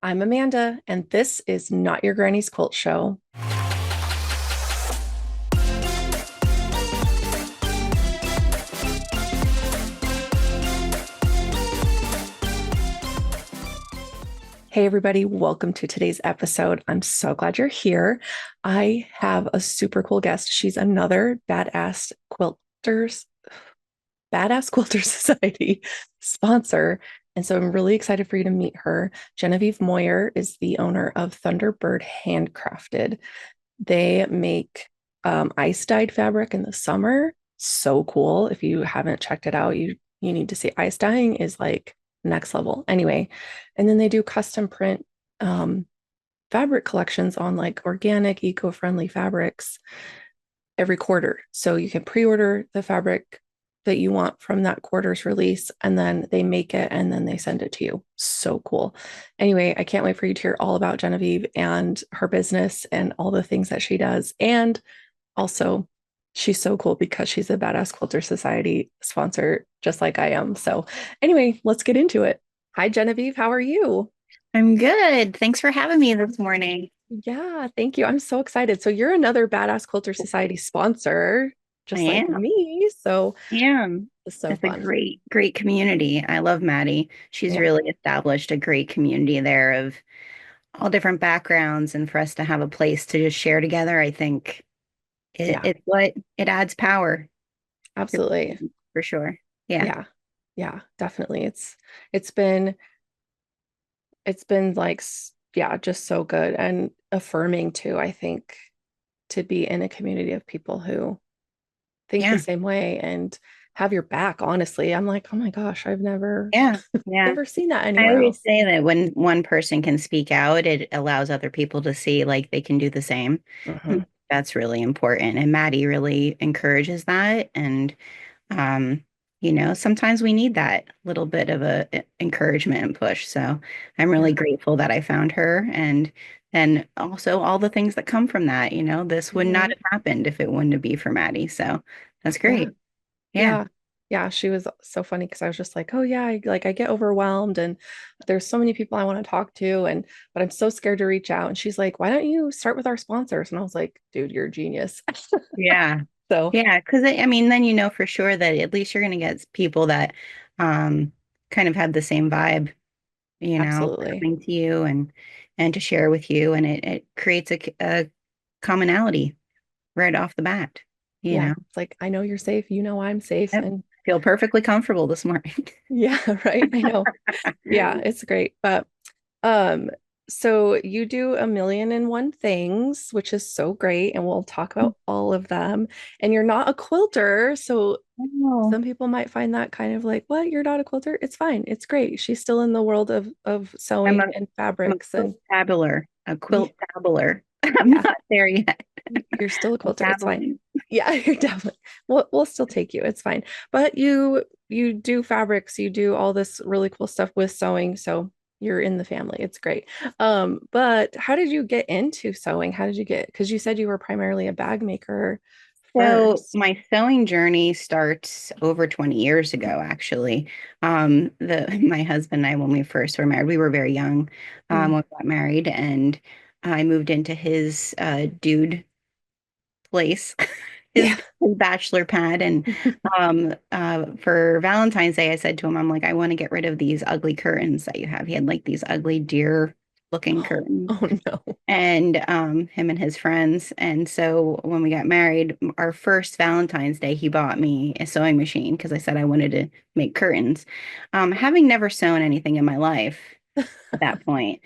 I'm Amanda, and this is Not Your Granny's Quilt Show. Hey, everybody, welcome to today's episode. I'm so glad you're here. I have a super cool guest. She's another Badass Quilter Society sponsor. And so I'm really excited for you to meet her. Genevieve Moyer is the owner of Thunderbird Handcrafted. They make ice dyed fabric in the summer. So cool. If you haven't checked it out, you need to see. Ice dyeing is like next level. Anyway, and then they do custom print fabric collections on like organic, eco-friendly fabrics every quarter. So you can pre-order the fabric that you want from that quarter's release, and then they make it and then they send it to you. So cool. Anyway, I can't wait for you to hear all about Genevieve and her business and all the things that she does. And also, she's so cool because she's a Badass Quilter Society sponsor, just like I am. So, anyway, let's get into it. Hi, Genevieve. How are you? I'm good. Thanks for having me this morning. Yeah, thank you. I'm so excited. So, you're another Badass Quilter Society sponsor, I just like am. me. So, Am. it's so It's a fun. great community. I love Maddie. She's Yeah. really established a great community there of all different backgrounds, and for us to have a place to just share together, I think Yeah, it's what it adds power to absolutely. for sure. Yeah. Yeah. Yeah, definitely. It's been like yeah, just so good and affirming too, I think, to be in a community of people who think the Yeah. same way and have your back, honestly. I'm like, "Oh my gosh, I've never Yeah. Yeah. never seen that I anywhere always else." say that when one person can speak out, it allows other people to see like they can do the same. Mhm. That's really important. And Maddie really encourages that. And Um, sometimes we need that little bit of encouragement and push. So I'm really Yeah. grateful that I found her, and also all the things that come from that. This would not Mhm. have happened if it wouldn't be for Maddie. So that's Yeah. great. Yeah. Yeah. Yeah, she was so funny because I was just like, "Oh yeah, I get overwhelmed and there's so many people I want to talk to and but I'm so scared to reach out." And she's like, "Why don't you start with our sponsors?" And I was like, "Dude, you're a genius." Yeah. So, Yeah. Because I mean, then you know for sure that at least you're going to get people that um, kind of have the same vibe, absolutely. coming to you and to share with you, and it creates a commonality right off the bat, you Yeah, know. it's like I know you're safe, you know I'm safe Yep. and Feel perfectly comfortable this morning. yeah, right. I know. Yeah, it's great. But um so you do a million and one things, which is so great and we'll talk about all of them. And you're not a quilter, so Oh, some people might find that kind of like, "What? You're not a quilter?" It's fine. It's great. She's still in the world of I'm sewing a and I'm a fabrics quilt and tabular, a yeah, quilt tabular. I'm yeah. not there yet. You're still a I'm quilter. It's fine. dabbling. Yeah, you're definitely. We'll still take you. It's fine. But you do fabrics, you do all this really cool stuff with sewing, so you're in the family. It's great. But how did you get into sewing? How did you get, because you said you were primarily a bag maker So first. my sewing journey starts over 20 years ago, actually. The my husband and I, when we first were married, we were very young Mm, when we got married, and I moved into his dude place, his, yeah. his bachelor pad. And for Valentine's Day, I said to him, I'm like, I want to get rid of these ugly curtains that you have. He had like these ugly deer looking curtains, Oh no. and him and his friends. And so when we got married, our first Valentine's Day, he bought me a sewing machine because I said I wanted to make curtains. Having never sewn anything in my life at that point.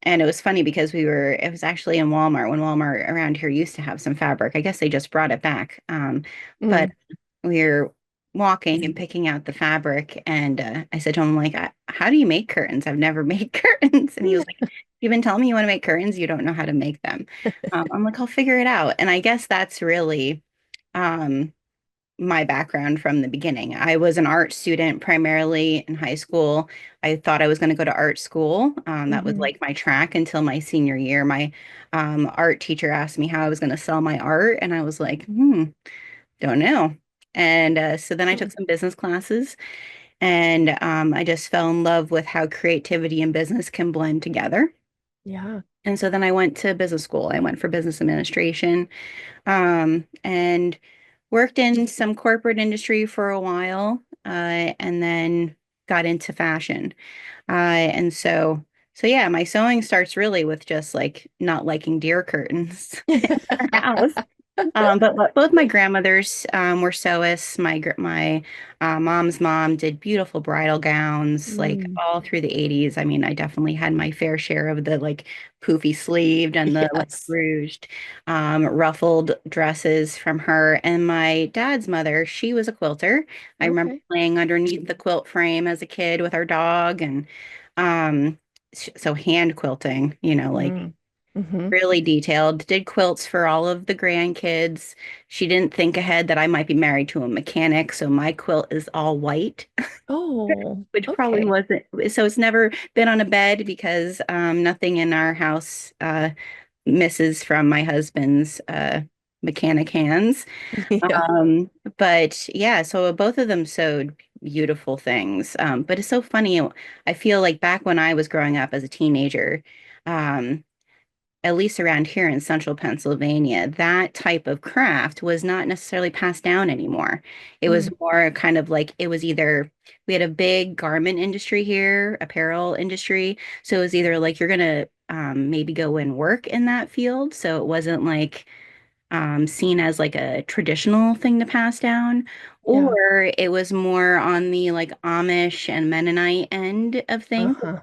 And it was funny because it was actually in Walmart when Walmart around here used to have some fabric. I guess they just brought it back. But Mm, we were walking and picking out the fabric, and I said to him, like, how do you make curtains? I've never made curtains. And he was like, you've been telling me you want to make curtains, you don't know how to make them. I'm like, I'll figure it out. And I guess that's really um, my background from the beginning. I was an art student primarily in high school. I thought I was going to go to art school. That was mhm. like my track until my senior year. My art teacher asked me how I was going to sell my art, and I was like, don't know. And so then I took some business classes, And I just fell in love with how creativity and business can blend together. Yeah. And so then I went to business school. I went for business administration, and worked in some corporate industry for a while, and then got into fashion. And so yeah, my sewing starts really with just like not liking deer curtains in our house. But both my grandmothers were sewists. My mom's mom did beautiful bridal gowns like Mm, all through the 80s. I mean, I definitely had my fair share of the like poofy sleeved and the like yes. ruched, ruffled dresses from her. And my dad's mother, she was a quilter. I remember Okay. playing underneath the quilt frame as a kid with our dog, and um, so hand quilting, like Mm, hmm. really detailed. Did quilts for all of the grandkids. She didn't think ahead that I might be married to a mechanic, so my quilt is all white, Oh, which probably okay. wasn't. So it's never been on a bed because nothing in our house misses from my husband's mechanic hands. Yeah. Um, but yeah, so both of them sewed beautiful things. But it's so funny. I feel like back when I was growing up as a teenager, um, at least around here in central Pennsylvania, that type of craft was not necessarily passed down anymore. It was Mm, more kind of like it was either we had a big garment industry here, apparel industry. So it was either like you're gonna maybe go and work in that field. So it wasn't like seen as like a traditional thing to pass down, yeah. or it was more on the like Amish and Mennonite end of things. Uh-huh.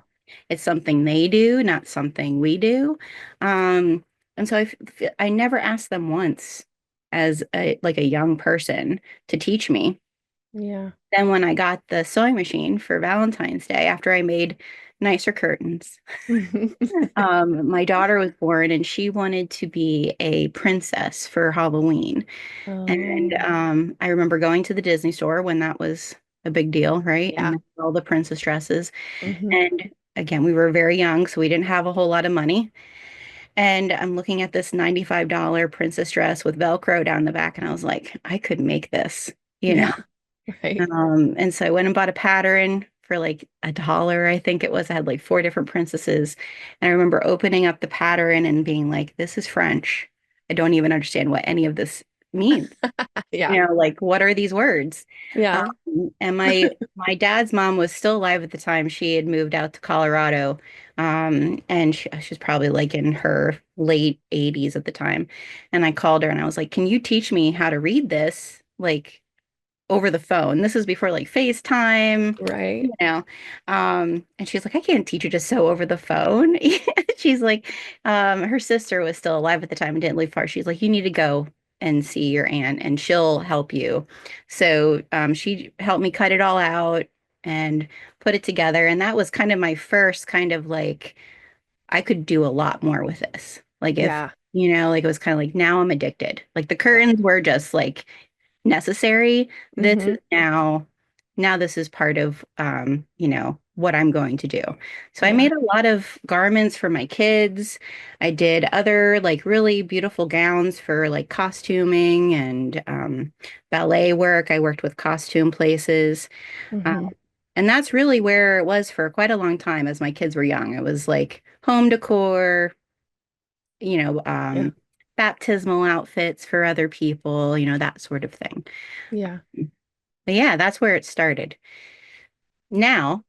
It's something they do, not something we do. Um, and so I never asked them once as like a young person to teach me. Yeah. Then when I got the sewing machine for Valentine's Day, after I made nicer curtains, my daughter was born and she wanted to be a princess for Halloween. And Oh, I remember going to the Disney store when that was a big deal, right? yeah. And all the princess dresses. Hmm. And again, we were very young, so we didn't have a whole lot of money. And I'm looking at this $95 princess dress with Velcro down the back, and I was like, I could make this, you know. Yeah. Right. And so I went and bought a pattern for like $1, I think it was. I had like four different princesses. And I remember opening up the pattern and being like, this is French. I don't even understand what any of this means. Yeah. Like what are these words? Yeah. And my dad's mom was still alive at the time. She had moved out to Colorado, and she was probably like in her late 80s at the time. And I called her and I was like, "Can you teach me how to read this?" Like over the phone. This was before like FaceTime, Right. you know. And she's like, I can't teach you to sew over the phone. She's like, her sister was still alive at the time and didn't live far. She's like, you need to go and see your aunt and she'll help you. So she helped me cut it all out and put it together. And that was kind of my first kind of like, I could do a lot more with this. Like if, Yeah. like it was kind of like now I'm addicted. Like the Yeah. curtains were just like necessary. This Hmm. is now this is part of what I'm going to do. So I Yeah. made a lot of garments for my kids. I did other like really beautiful gowns for like costuming and ballet work. I worked with costume places. Um, Hmm. and that's really where it was for quite a long time as my kids were young. It was like home decor, you know, Yeah. um, baptismal outfits for other people, that sort of thing. Yeah. But yeah, that's where it started. Now,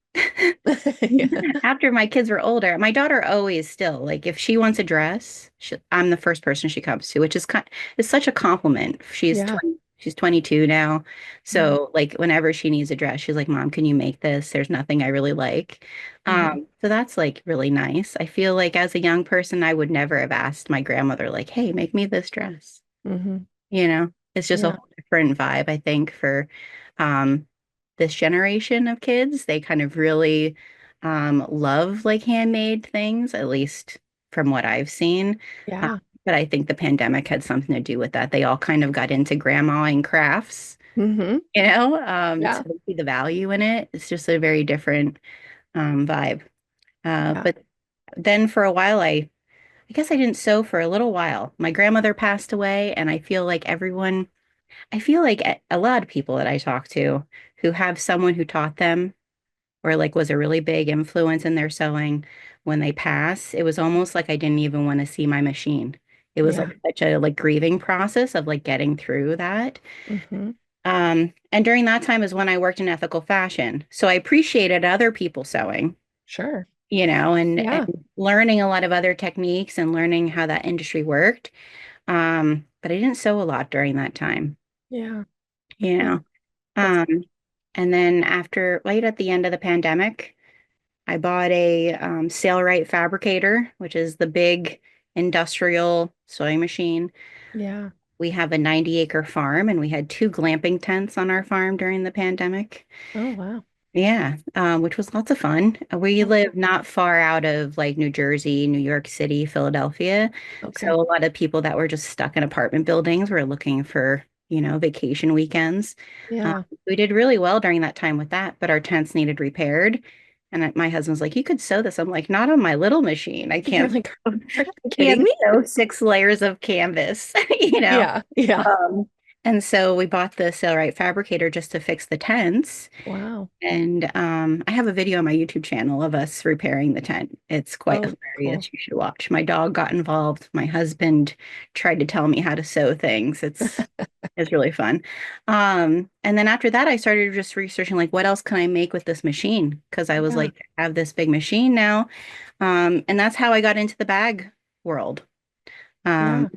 Yeah. after my kids were older, my daughter always still like if she wants a dress, I'm the first person she comes to, which is it's such a compliment. Yeah. She's 22 now. Mm. So like whenever she needs a dress, she's like, "Mom, can you make this? There's nothing I really like." Hmm. So that's like really nice. I feel like as a young person, I would never have asked my grandmother like, "Hey, make me this dress." Hmm. It's just a Yeah. whole different vibe, I think, for um, this generation of kids. They kind of really love like handmade things, at least from what I've seen. Uh, Yeah. but I think the pandemic had something to do with that. They all kind of got into grandmaing crafts, Hmm. so Yeah. they see the value in it. It's just a very different vibe. Yeah. But then for a while, I guess I didn't sew for a little while. My grandmother passed away, and I feel like everyone I feel like a lot of people that I talk to who have someone who taught them or like was a really big influence in their sewing when they pass, it was almost like I didn't even want to see my machine. It was Yeah. like such a like grieving process of like getting through that. Hmm. And during that time is when I worked in ethical fashion. So I appreciated other people sewing, Sure. and Yeah. learning a lot of other techniques and learning how that industry worked. But I didn't sew a lot during that time, Yeah. you Yeah. know. That's Um, and then after, right at the end of the pandemic, I bought a Sailrite Fabricator, which is the big industrial sewing machine. yeah. We have a 90-acre farm, and we had two glamping tents on our farm during the pandemic. Oh, wow. Yeah, which was lots of fun. We Oh, live cool. not far out of like New Jersey, New York City, Philadelphia. So Okay. a lot of people that were just stuck in apartment buildings were looking for, vacation weekends. Um, Yeah. we did really well during that time with that, but our tents needed repaired. And my husband's like, "You could sew this." I'm like, "Not on my little machine. I You're can't, like, are you I kidding can't me? sew 6 layers of canvas, you know." Yeah. Yeah. Um, and so we bought the Sailrite Fabricator just to fix the tents. Wow. And I have a video on my YouTube channel of us repairing the tent. It's quite Oh, cool. hilarious. You should watch. My dog got involved. My husband tried to tell me how to sew things. It's really fun. And then after that, I started just researching like what else can I make with this machine? Because I was Yeah. like, I have this big machine now. And that's how I got into the bag world. Um, Yeah.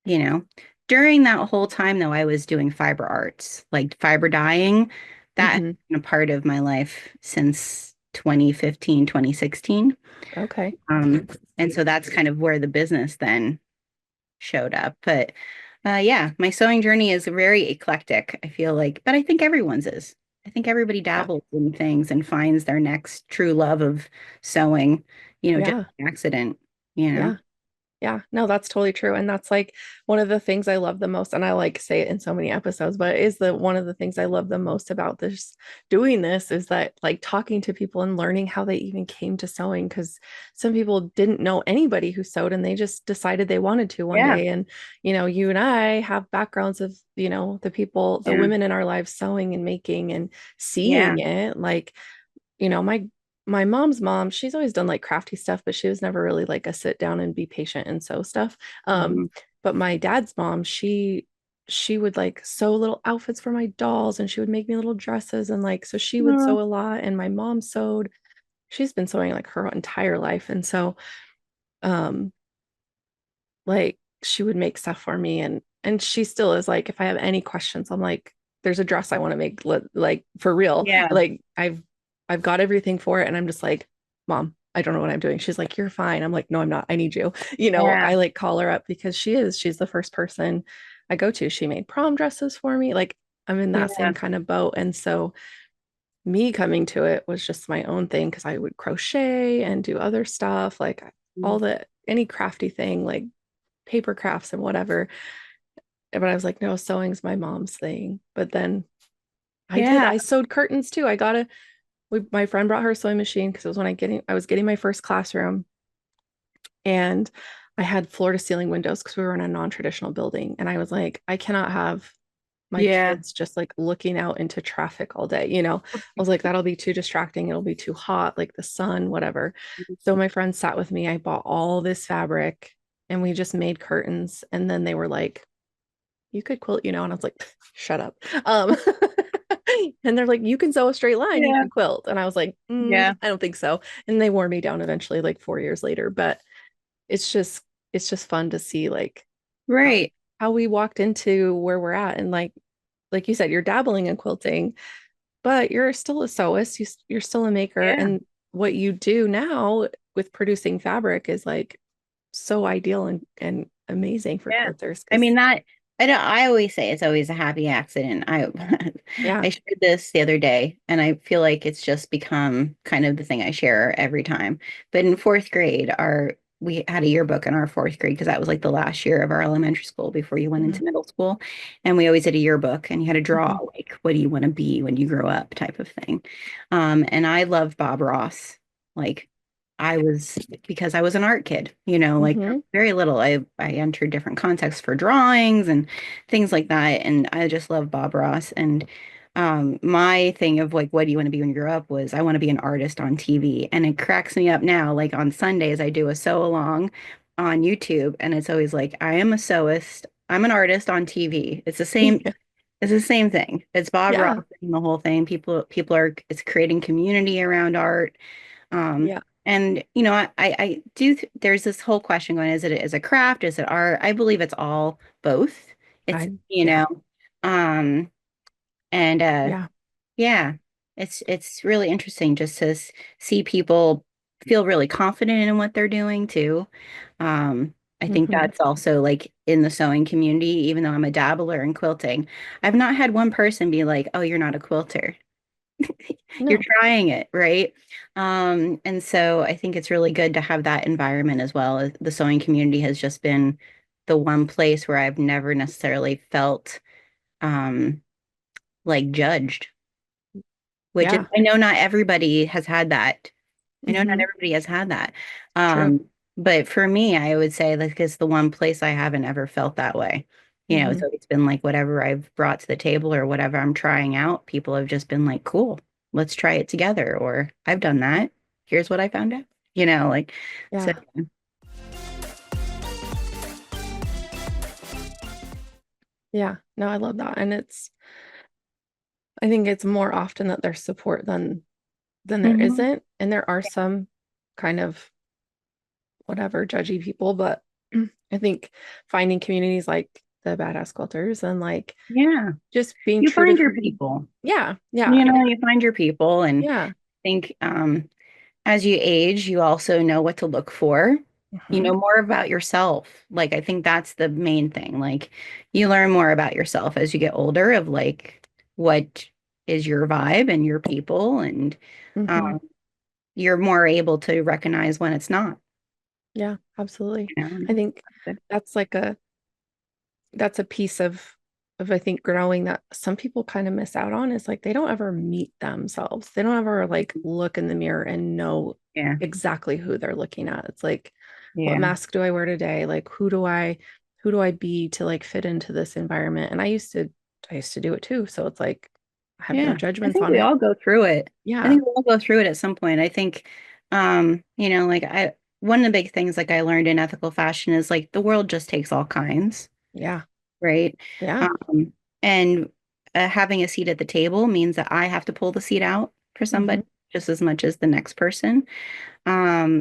you know. During that whole time, though, I was doing fiber arts, like fiber dyeing. That has Hmm. been a part of my life since 2015, 2016. Okay. Um, and so that's kind of where the business then showed up. But yeah, my sewing journey is very eclectic, I feel like, but I think everyone's is. I think everybody Yeah. dabbles in things and finds their next true love of sewing, just Yeah. an accident. Yeah. Yeah, no, that's totally true. And that's like one of the things I love the most. And I like say it in so many episodes, but it is the one of the things I love the most about this doing this is that like talking to people and learning how they even came to sewing. Cause some people didn't know anybody who sewed and they just decided they wanted to one Yeah, day. And, you and I have backgrounds of, the people, the yeah, women in our lives sewing and making and yeah. seeing it. Like my mom's mom, she's always done like crafty stuff, but she was never really like a sit down and be patient and sew stuff. Mhm. But my dad's mom, she would like sew little outfits for my dolls and she would make me little dresses and like so she would Oh, sew a lot and my mom sewed. She's been sewing like her entire life. And so um like she would make stuff for me and she still is like if I have any questions I'm like there's a dress I want to make like for real yeah, like I've got everything for it and I'm just like mom I don't know what I'm doing she's like you're fine I'm like no I'm not I need you yeah, I like call her up because she's the first person I go to she made prom dresses for me like I'm in that yeah. same kind of boat and so me coming to it was just my own thing because I would crochet and do other stuff like all the any crafty thing like paper crafts and whatever. But I was like, no, sewing's my mom's thing. But then Yeah, I sewed curtains too. My friend brought her sewing machine because it was when I was getting my first classroom and I had floor to ceiling windows because we were in a non-traditional building. And I was like, I cannot have my yeah, kids just like looking out into traffic all day. I was like, that'll be too distracting. It'll be too hot, like the sun, whatever. So my friend sat with me. I bought all this fabric and we just made curtains. And then they were like, you could quilt, and I was like, shut up. Um, and they're like, you can sew a straight line, you yeah, can quilt. And I was like, yeah. I don't think so. And they wore me down eventually, like 4 years later. But it's just, it's just fun to see like how, Right. how we walked into where we're at. And like you said, you're dabbling in quilting, but you're still a sewist. You're still a maker. Yeah, And what you do now with producing fabric is like so ideal and amazing for yeah. quilters I because mean that I always say it's always a happy accident. yeah. I shared this the other day and I feel like it's just become kind of the thing I share every time. But in fourth grade, our we had a yearbook in our fourth grade because that was like the last year of our elementary school before you went Yeah. into middle school. And we always did a yearbook and you had to draw Mhm. like what do you want to be when you grow up type of thing. And I love Bob Ross. Like I was because I was an art kid, like Hmm. very little. I entered different contexts for drawings and things like that, and I just love Bob Ross. And my thing of like, what do you want to be when you grow up was I want to be an artist on TV, and it cracks me up now. Like on Sundays, I do a sew along on YouTube, and it's always like I am a sewist. I'm an artist on TV. It's the same. Yeah. It's the same thing. It's Bob Ross Yeah. and the whole thing. People are it's creating community around art. Um, Yeah. and I do there's this whole question going, is it craft? Is it art? I believe it's all both. It's, Yeah. um, and Yeah. yeah, it's really interesting just to see people feel really confident in what they're doing too. I think Hmm. that's also like in the sewing community, even though I'm a dabbler in quilting, I've not had one person be like, "Oh, you're not a quilter." You're No. trying it, right? And so I think it's really good to have that environment as well. The sewing community has just been the one place where I've never necessarily felt um, like judged, which is, Yeah. I know not everybody has had that. I know not Hmm. everybody has had that. True. But for me, I would say like it's the one place I haven't ever felt that way. Hmm. So it's been like whatever I've brought to the table or whatever I'm trying out, people have just been like, cool, let's try it together. Or I've done that. Here's what I found out. Like so Yeah. Yeah. No, I love that. And I think it's more often that there's support than there Mhm. isn't. And there are some kind of whatever judgy people, but I think finding communities like the badass quilters and like Yeah. just being You true to find your who, people. yeah, yeah, You find your people and yeah. think as you age, you also know what to look for. You Hmm. know more about yourself. Like, I think that's the main thing. Like, you learn more about yourself as you get older of like what is your vibe and your people, and Hmm. um, you're more able to recognize when it's not. Yeah, absolutely. You know? I think that's like that's a piece of I think growing that some people kind of miss out on is like they don't ever meet themselves. They don't ever like look in the mirror and know Yeah, exactly who they're looking at. It's like, what yeah, mask do I wear today? Like who do I be to like fit into this environment? And I used to do it too. So it's like I have no yeah. I judgments think on we it. all go through it. I Yeah. think we all go through it at some point. I think, like one of the big things like I learned in ethical fashion is like the world just takes all kinds. Yeah. Right? Yeah. And having a seat at the table means that I have to pull the seat out for Hmm. somebody just as much as the next person.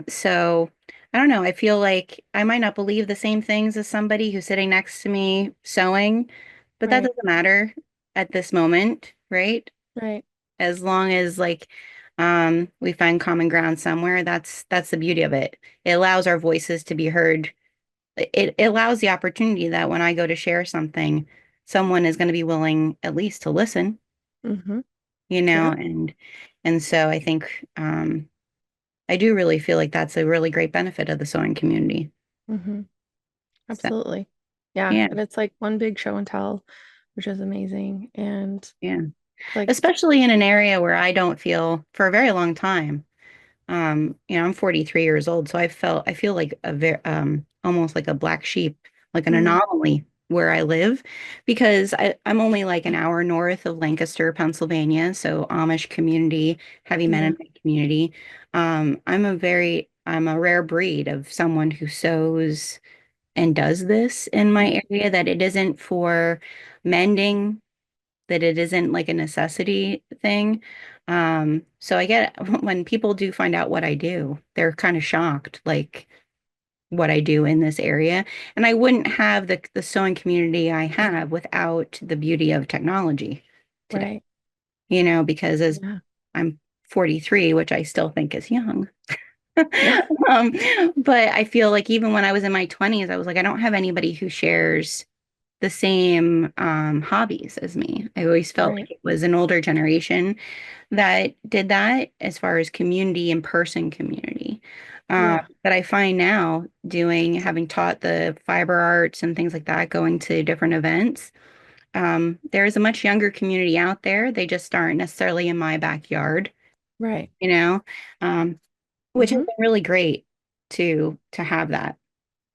So I don't know. I feel like I might not believe the same things as somebody who's sitting next to me sewing, but that Right. doesn't matter at this moment, right? Right. As long as like we find common ground somewhere, that's the beauty of it. It allows our voices to be heard. It allows the opportunity that when I go to share something, someone is going to be willing at least to listen, Hmm. Yeah. and so I think I do really feel like that's a really great benefit of the sewing community. Hmm. So Absolutely. Yeah. yeah, And it's like one big show and tell, which is amazing. And yeah. like, Especially in an area where I don't feel for a very long time. I'm 43 years old, so I feel like a very almost like a black sheep, like an mm, anomaly where I live, because I'm only like an hour north of Lancaster, Pennsylvania, so Amish community, heavy yeah, Mennonite community. I'm a rare breed of someone who sews and does this in yeah, my area, that it isn't for mending, that it isn't like a necessity thing. So I get when people do find out what I do, they're kind of shocked, like what I do in this area. And I wouldn't have the sewing community I have without the beauty of technology today, right. because as Yeah. I'm 43, which I still think is young. Yeah. Um, but I feel like even when I was in my 20s, I was like, I don't have anybody who shares the same hobbies as me. I always felt Right. like it was an older generation that did that as far as community, in-person community. Yeah. But I find now having taught the fiber arts and things like that, going to different events, there is a much younger community out there. They just aren't necessarily in my backyard, Right. you know? Um, which has Hmm. been really great to have that.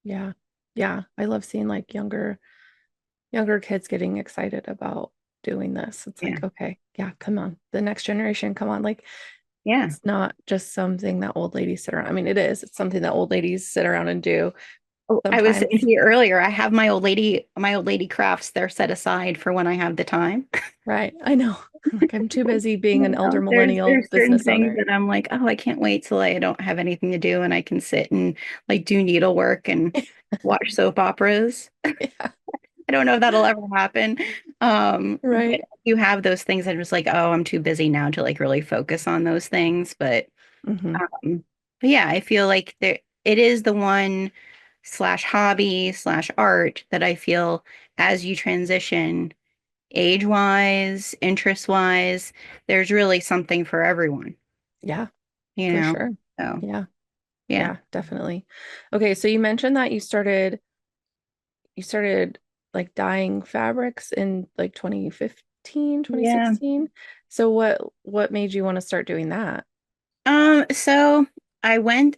Yeah. Yeah. I love seeing like younger kids getting excited about doing this. It's Yeah. like, okay, yeah, come on. The next generation, come on. Like Yeah. it's not just something that old ladies sit around. I mean, it is. It's something that old ladies sit around and do Oh, I was saying sometimes. to you earlier, I have my old lady crafts. They're set aside for when I have the time. Right. I know. I'm like, I'm too busy being You an elder know, there's millennial certain business things owner. that I'm like, oh, I can't wait till I don't have anything to do and I can sit and like do needlework and watch soap operas. Yeah. I don't know if that'll ever happen. But Right. you have those things that are just like, oh, I'm too busy now to like really focus on those things. Hmm. Um, but yeah, I feel like there it is the one slash hobby slash art that I feel as you transition age wise, interest wise, there's really something for everyone, Yeah, you for know? sure. So Yeah. yeah. Yeah, definitely. Okay, so you mentioned that you started like dyeing fabrics in like 2015, Yeah. 2016. So what made you want to start doing that? So I went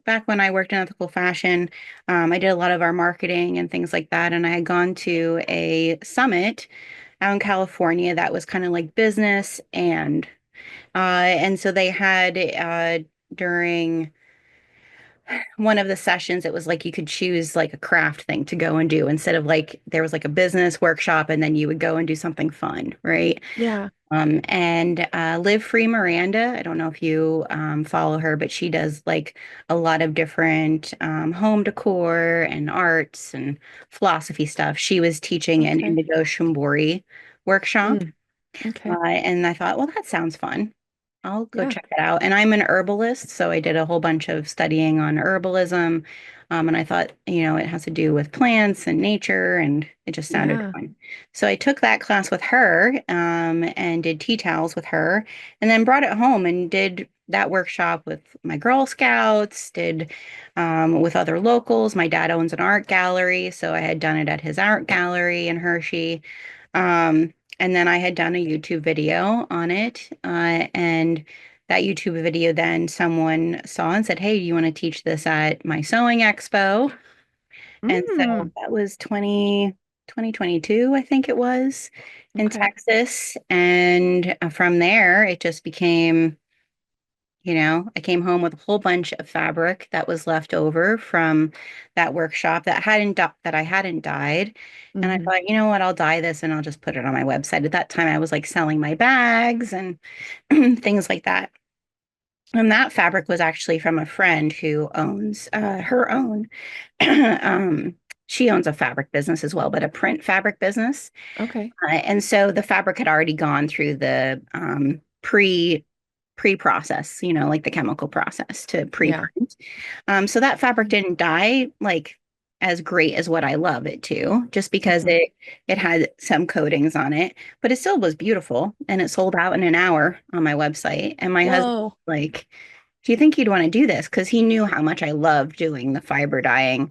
back when I worked in ethical fashion, I did a lot of our marketing and things like that. And I had gone to a summit out in California that was kind of like business and so they had during one of the sessions, it was like you could choose like a craft thing to go and do instead of like there was like a business workshop and then you would go and do something fun, right? Yeah. And Live Free Miranda, I don't know if you follow her, but she does like a lot of different home decor and arts and philosophy stuff. She was teaching an Okay. indigo shibori workshop. Mm, okay. And I thought, well, that sounds fun. I'll go Yeah. check it out. And I'm an herbalist, so I did a whole bunch of studying on herbalism. And I thought, it has to do with plants and nature, and it just sounded Yeah. fun. So I took that class with her, and did tea towels with her, and then brought it home and did that workshop with my Girl Scouts, did with other locals. My dad owns an art gallery, so I had done it at his art gallery in Hershey. And then I had done a YouTube video on it. And that YouTube video, then someone saw and said, hey, do you want to teach this at my sewing expo? And so Mm, that was 2022, I think it was, in okay. Texas. And from there, it just became I came home with a whole bunch of fabric that was left over from that workshop that I hadn't dyed. And I Hmm. thought, you know what, I'll dye this and I'll just put it on my website. At that time, I was like selling my bags and things like that. And that fabric was actually from a friend who owns her own. um, she owns a fabric business as well, but a print fabric business. Okay. And so the fabric had already gone through the pre-process, like the chemical process to Yeah. pre-print. So that fabric didn't dye like as great as what I love it to, just because Hmm. it had some coatings on it, but it still was beautiful and it sold out in an hour on my website. And my husband Whoa. was like, do you think you'd want to do this? Because he knew how much I loved doing the fiber dyeing.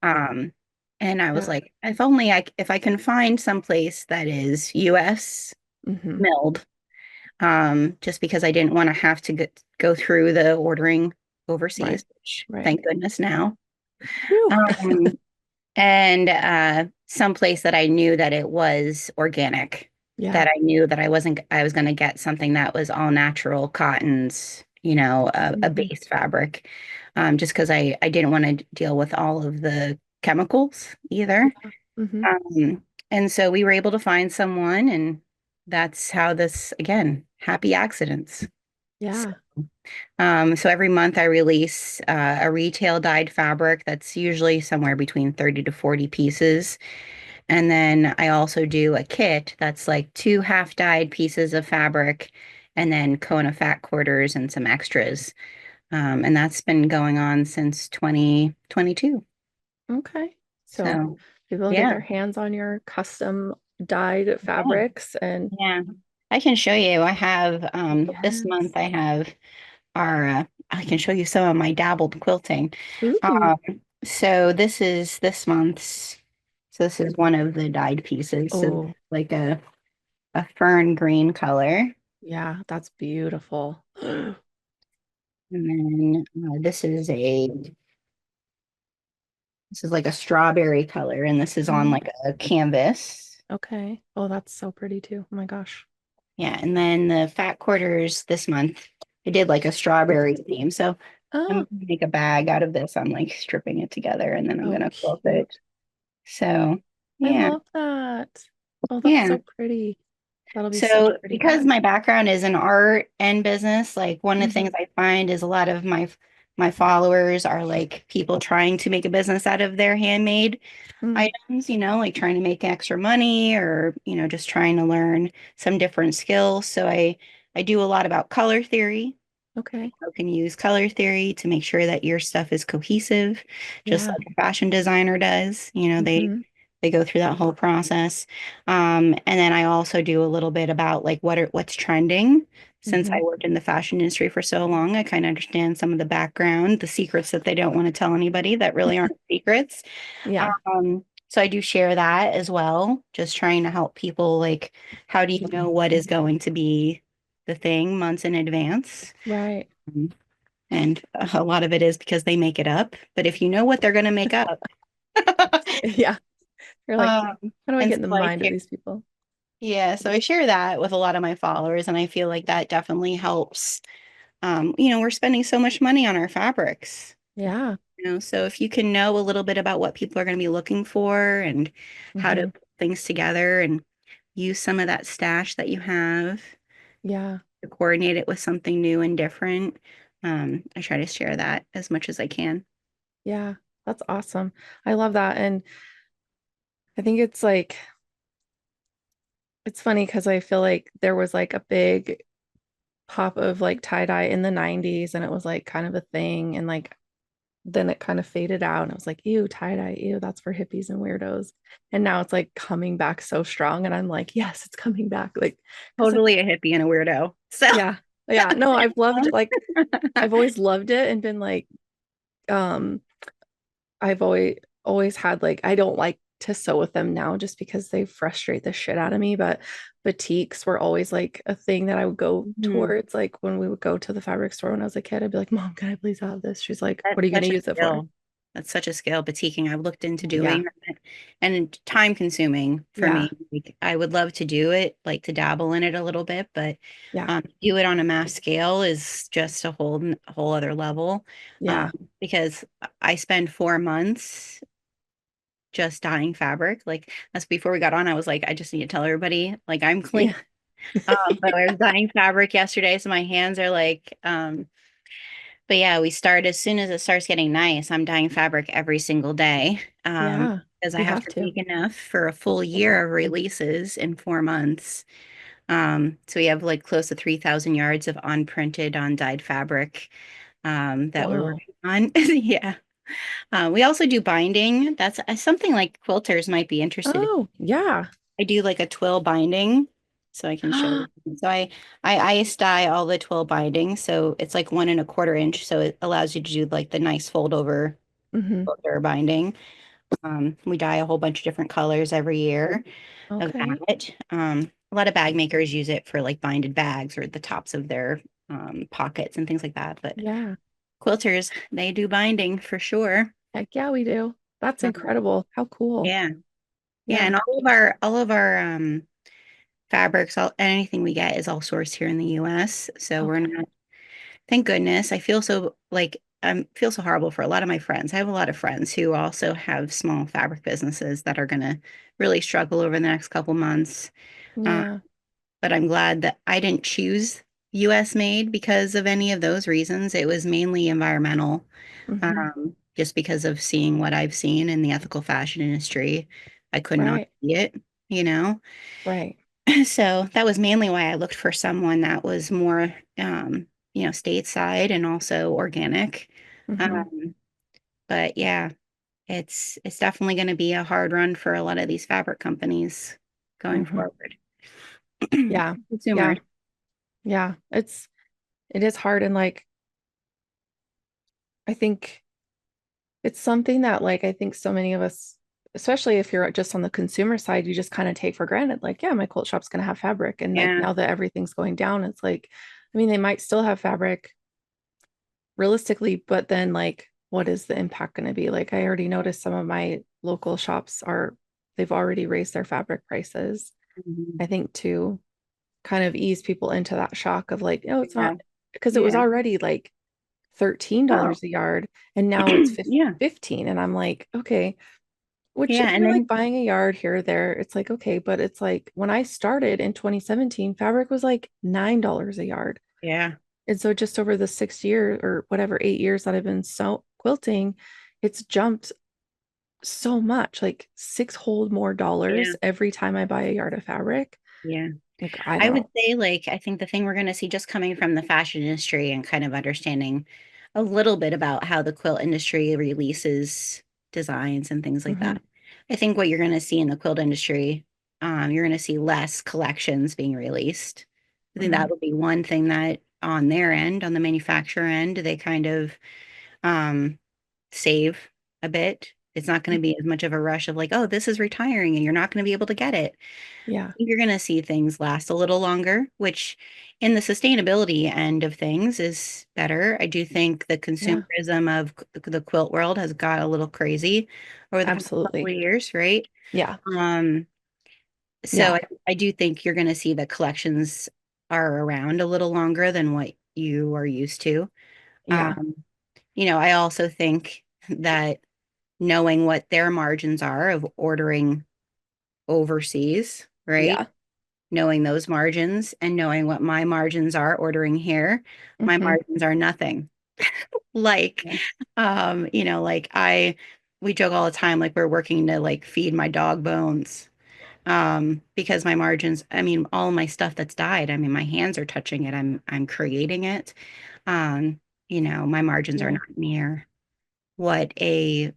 Um, and I was Yeah. like, if I can find some place that is US Hmm. milled, just because I didn't want to have to go through the ordering Right. overseas, which Right. thank goodness now. Whew. Um, and someplace that I knew that it was organic, Yeah. that I knew that I was going to get something that was all natural cottons, a Hmm. base fabric, just because I didn't want to deal with all of the chemicals either. Yeah. Hmm. And so we were able to find someone, and that's how this, again, happy accidents. So, Yeah. so every month I release a retail dyed fabric that's usually somewhere between 30 to 40 pieces. And then I also do a kit that's like two half dyed pieces of fabric and then Kona fat quarters and some extras. And that's been going on since 2022. Okay. So So people can get yeah, their hands on your custom dyed yeah, fabrics and yeah. I can show you. I have this month yes. I have our I can show you some of my dabbled quilting. Ooh. Um, so this is this month's. So this is one of the dyed pieces. So Oh, like a fern green color. yeah, that's beautiful. And then this is like a strawberry color, and this is on Mm, like a canvas. okay. Oh, that's so pretty too. Oh my gosh. Yeah, and then the fat quarters this month, I did like a strawberry theme. So I'm Oh, gonna make a bag out of this. I'm like stripping it together and then I'm oh, gonna quilt it. cute. So I yeah, love that. Oh, that's yeah. so pretty. That'll be such a So pretty because bag. my background is in art and business, like one of the Hmm. things I find is a lot of my followers are like people trying to make a business out of their handmade Mm, items, like trying to make extra money or, just trying to learn some different skills. So I do a lot about color theory. okay. You can use color theory to make sure that your stuff is cohesive, just Yeah. like a fashion designer does. Hmm. They go through that whole process. And then I also do a little bit about like what's trending. Since Hmm. I worked in the fashion industry for so long, I kind of understand some of the background, the secrets that they don't want to tell anybody that really aren't secrets. Yeah. So I do share that as well, just trying to help people like, how do you know what is going to be the thing months in advance? Right. Um, And a lot of it is because they make it up. But if you know what they're going to make up, Yeah. You're like, um, how do I and get so in the I mind of share, these people? yeah, so I share that with a lot of my followers, and I feel like that definitely helps. We're spending so much money on our fabrics, Yeah. so if you can know a little bit about what people are going to be looking for and how to Hmm. put things together and use some of that stash that you have Yeah. to coordinate it with something new and different, I try to share that as much as I can. Yeah. That's awesome. I love that. And I think it's like, it's funny because I feel like there was like a big pop of like tie dye in the 90s and it was like kind of a thing. And like, then it kind of faded out and I was like, ew, tie dye, ew, that's for hippies and weirdos. And now it's like coming back so strong. And I'm like, yes, it's coming back. Like, because it's, Totally a hippie and a weirdo. So, yeah. Yeah. No, I've always loved it and been like, um, I've always had like I don't like to sew with them now just because they frustrate the shit out of me. But batiks were always like a thing that I would go Mhm. towards. Like when we would go to the fabric store when I was a kid, I'd be like, Mom, can I please have this? She's like, That's what are you gonna such a use it for? skill. That's such a skill, batiking. I've looked into Yeah, doing that and time consuming for yeah, me. Like, I would love to do it, like to dabble in it a little bit, but yeah, do it on a mass scale is just a whole other level. Um, yeah, because I spend 4 months just dyeing fabric. Like that's before we got on. I was like, I just need to tell everybody, like I'm clean. yeah, But I was dyeing fabric yesterday, so my hands are like, but yeah, we start as soon as it starts getting nice. I'm dyeing fabric every single day, yeah. because I You have have to to. make enough for a full year of releases in 4 months. So we have like close to 3,000 yards of unprinted, undyed fabric, that we're Whoa. working on. Yeah. We also do binding. That's something like quilters might be interested in. Oh, yeah. I do like a twill binding, so I can show you. So I ice dye all the twill binding, so it's like 1.25 inch, so it allows you to do like the nice fold over Hmm. quilter binding. We dye a whole bunch of different colors every year of Okay. that. A lot of bag makers use it for like binded bags or the tops of their pockets and things like that. But Yeah. quilters, they do binding for sure. Heck yeah, we do. That's Um, incredible. How cool. yeah, yeah, Yeah. and all of our fabrics, anything we get is all sourced here in the US. So we're Okay. not, thank goodness. I feel so like feel so horrible for a lot of my friends. I have a lot of friends who also have small fabric businesses that are gonna really struggle over the next couple months. Uh, Yeah. but I'm glad that I didn't choose US made because of any of those reasons. It was mainly environmental, Hmm. just because of seeing what I've seen in the ethical fashion industry. I could not Right. see it, you know? Right. So that was mainly why I looked for someone that was more, stateside and also organic. Hmm. Um, but yeah, it's definitely going to be a hard run for a lot of these fabric companies going Hmm. forward. Yeah. Yeah. Consumers. Yeah. It is hard. And like, I think it's something that like I think so many of us, especially if you're just on the consumer side, you just kind of take for granted, like, yeah, my quilt shop's gonna have fabric. And like Yeah. now that everything's going down, it's like, I mean, they might still have fabric, realistically, but then like, what is the impact going to be? Like, I already noticed some of my local shops they've already raised their fabric prices. Mhm. I think to kind of ease people into that shock of like, oh, it's Yeah. not because it was Yeah. already like Oh, $13 a yard and now it's yeah. 15. And I'm like, okay, which Yeah. if And you're like then, buying a yard here or there, it's like, okay, but it's like when I started in 2017, fabric was like $9 a yard. yeah. And so just over the 6 years or whatever, 8 years that I've been so quilting, it's jumped so much, like six whole more Yeah. dollars every time I buy a yard of fabric. Yeah. Like, I I would don't. say, like, I think the thing we're going to see just coming from the fashion industry and kind of understanding a little bit about how the quilt industry releases designs and things like Hmm. that. I think what you're going to see in the quilt industry, you're going to see less collections being released. I think Hmm. that would be one thing that on their end, on the manufacturer end, they kind of um, save a bit. It's not going to be as much of a rush of like, oh, this is retiring and you're not going to be able to get it. Yeah. You're going to see things last a little longer, which in the sustainability end of things is better. I do think the Yeah. consumerism of the quilt world has got a little crazy over the past couple Absolutely. of years, right? Yeah. Um, so Yeah. I do think you're going to see that collections are around a little longer than what you are used to. Yeah. Um, I also think that knowing what their margins are of ordering overseas, right? Yeah. Knowing those margins and knowing what my margins are ordering here, my Hmm. margins are nothing. Like, Yeah. like we joke all the time, like we're working to like feed my dog bones. Because my margins, I mean, all my stuff that's dyed, I mean, my hands are touching it. I'm creating it. Um, my margins are Yeah. not near what a,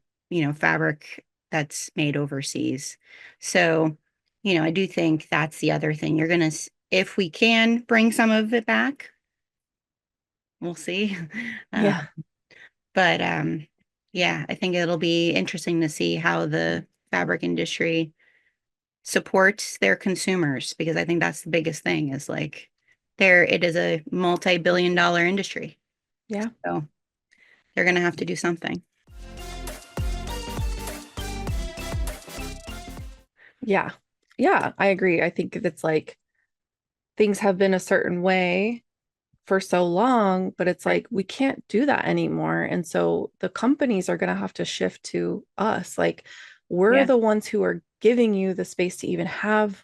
fabric that's made overseas. So, I do think that's the other thing. You're gonna, if we can bring some of it back, we'll see. Uh, Yeah. but yeah, I think it'll be interesting to see how the fabric industry supports their consumers because I think that's the biggest thing is like it is a multi-billion-dollar industry. Yeah. So they're gonna have to do something. Yeah. Yeah. I agree. I think it's like things have been a certain way for so long, but it's Right. like we can't do that anymore. And so the companies are going to have to shift to us. Like we're Yeah. the ones who are giving you the space to even have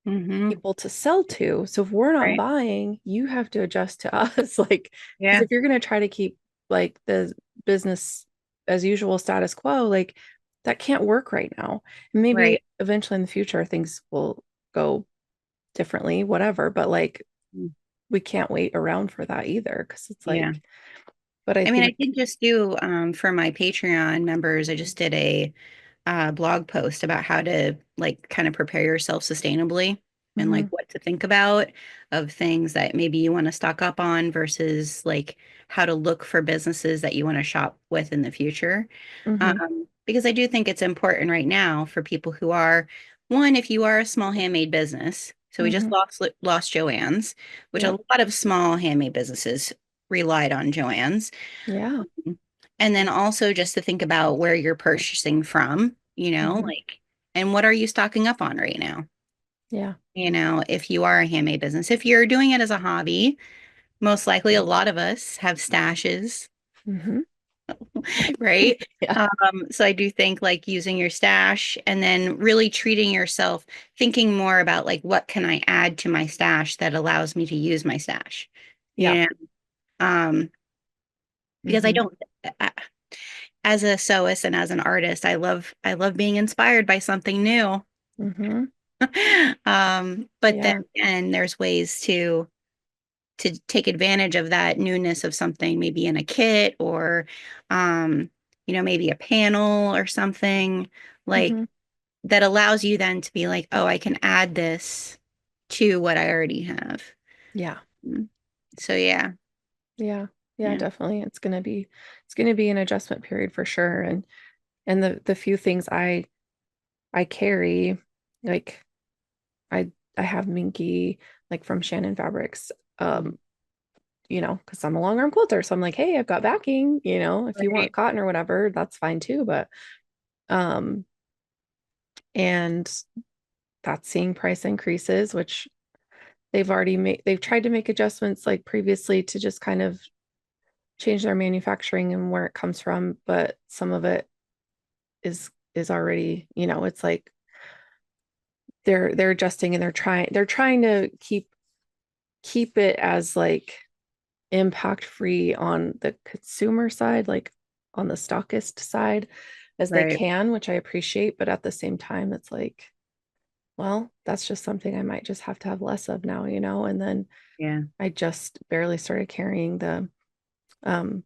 Mm-hmm. people to sell to. So if we're not Right. buying, you have to adjust to us. Like, because Yeah. if you're going to try to keep like the business as usual status quo, like that can't work right now. And maybe Right. eventually in the future things will go differently, whatever. But like Mm. we can't wait around for that either because it's Yeah. like, but I I mean, I think, did just do for my Patreon members, I just did a blog post about how to like kind of prepare yourself sustainably and like hmm. what to think about of things that maybe you want to stock up on versus like how to look for businesses that you want to shop with in the future. Hmm. Because I do think it's important right now for people who are one, if you are a small handmade business. So we just Hmm. lost Joann's, which a Yep. lot of small handmade businesses relied on Joann's. Yeah. And then also just to think about where you're purchasing from, Hmm. like, and what are you stocking up on right now? Yeah. If you are a handmade business, if you're doing it as a hobby, most likely a lot of us have stashes, Hmm. right? Yeah. So I do think like using your stash and then really treating yourself, thinking more about like what can I add to my stash that allows me to use my stash, Yeah. you know? Um, because I Hmm. don't, as a sewist and as an artist, I love being inspired by something new. Hmm. But then Yeah. and there's ways to take advantage of that newness of something, maybe in a kit or maybe a panel or something like Hmm. that allows you then to be like, oh, I can add this to what I already have. Yeah. Mm. So yeah, Yeah. Yeah, yeah. definitely. It's gonna be an adjustment period for sure. And the few things I carry, like I have Minky, like from Shannon Fabrics. because I'm a long arm quilter. So I'm like, hey, I've got backing, if you want Right. cotton or whatever, that's fine too. But um, and that's seeing price increases, which they've tried to make adjustments like previously to just kind of change their manufacturing and where it comes from, but some of it is already, it's like they're adjusting and they're trying to keep it as like impact free on the consumer side, like on the stockist side as they Right. can, which I appreciate, but at the same time it's like, well, that's just something I might just have to have less of now, and then Yeah. I just barely started carrying um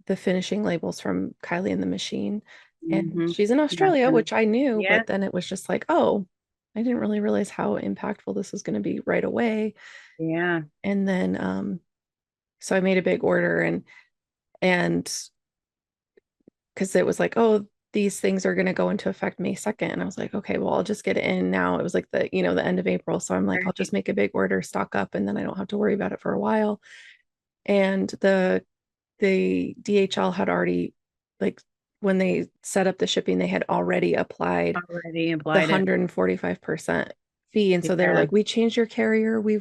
the finishing labels from Kylie and the Machine. And Hmm. she's in That's Australia, gonna, which I knew, yeah. but then it was just like, oh, I didn't really realize how impactful this was going to be right away. Yeah. And then so I made a big order and because it was like, oh, these things are going to go into effect May 2nd. And I was like, okay, well, I'll just get it in now. It was like the end of April. So I'm like, I'll just Right. make a big order, stock up, and then I don't have to worry about it for a while. And the DHL had already, like, when they set up the shipping, they had already applied Already the applied it. 145% fee. And so they're Yeah. like, we changed your carrier. We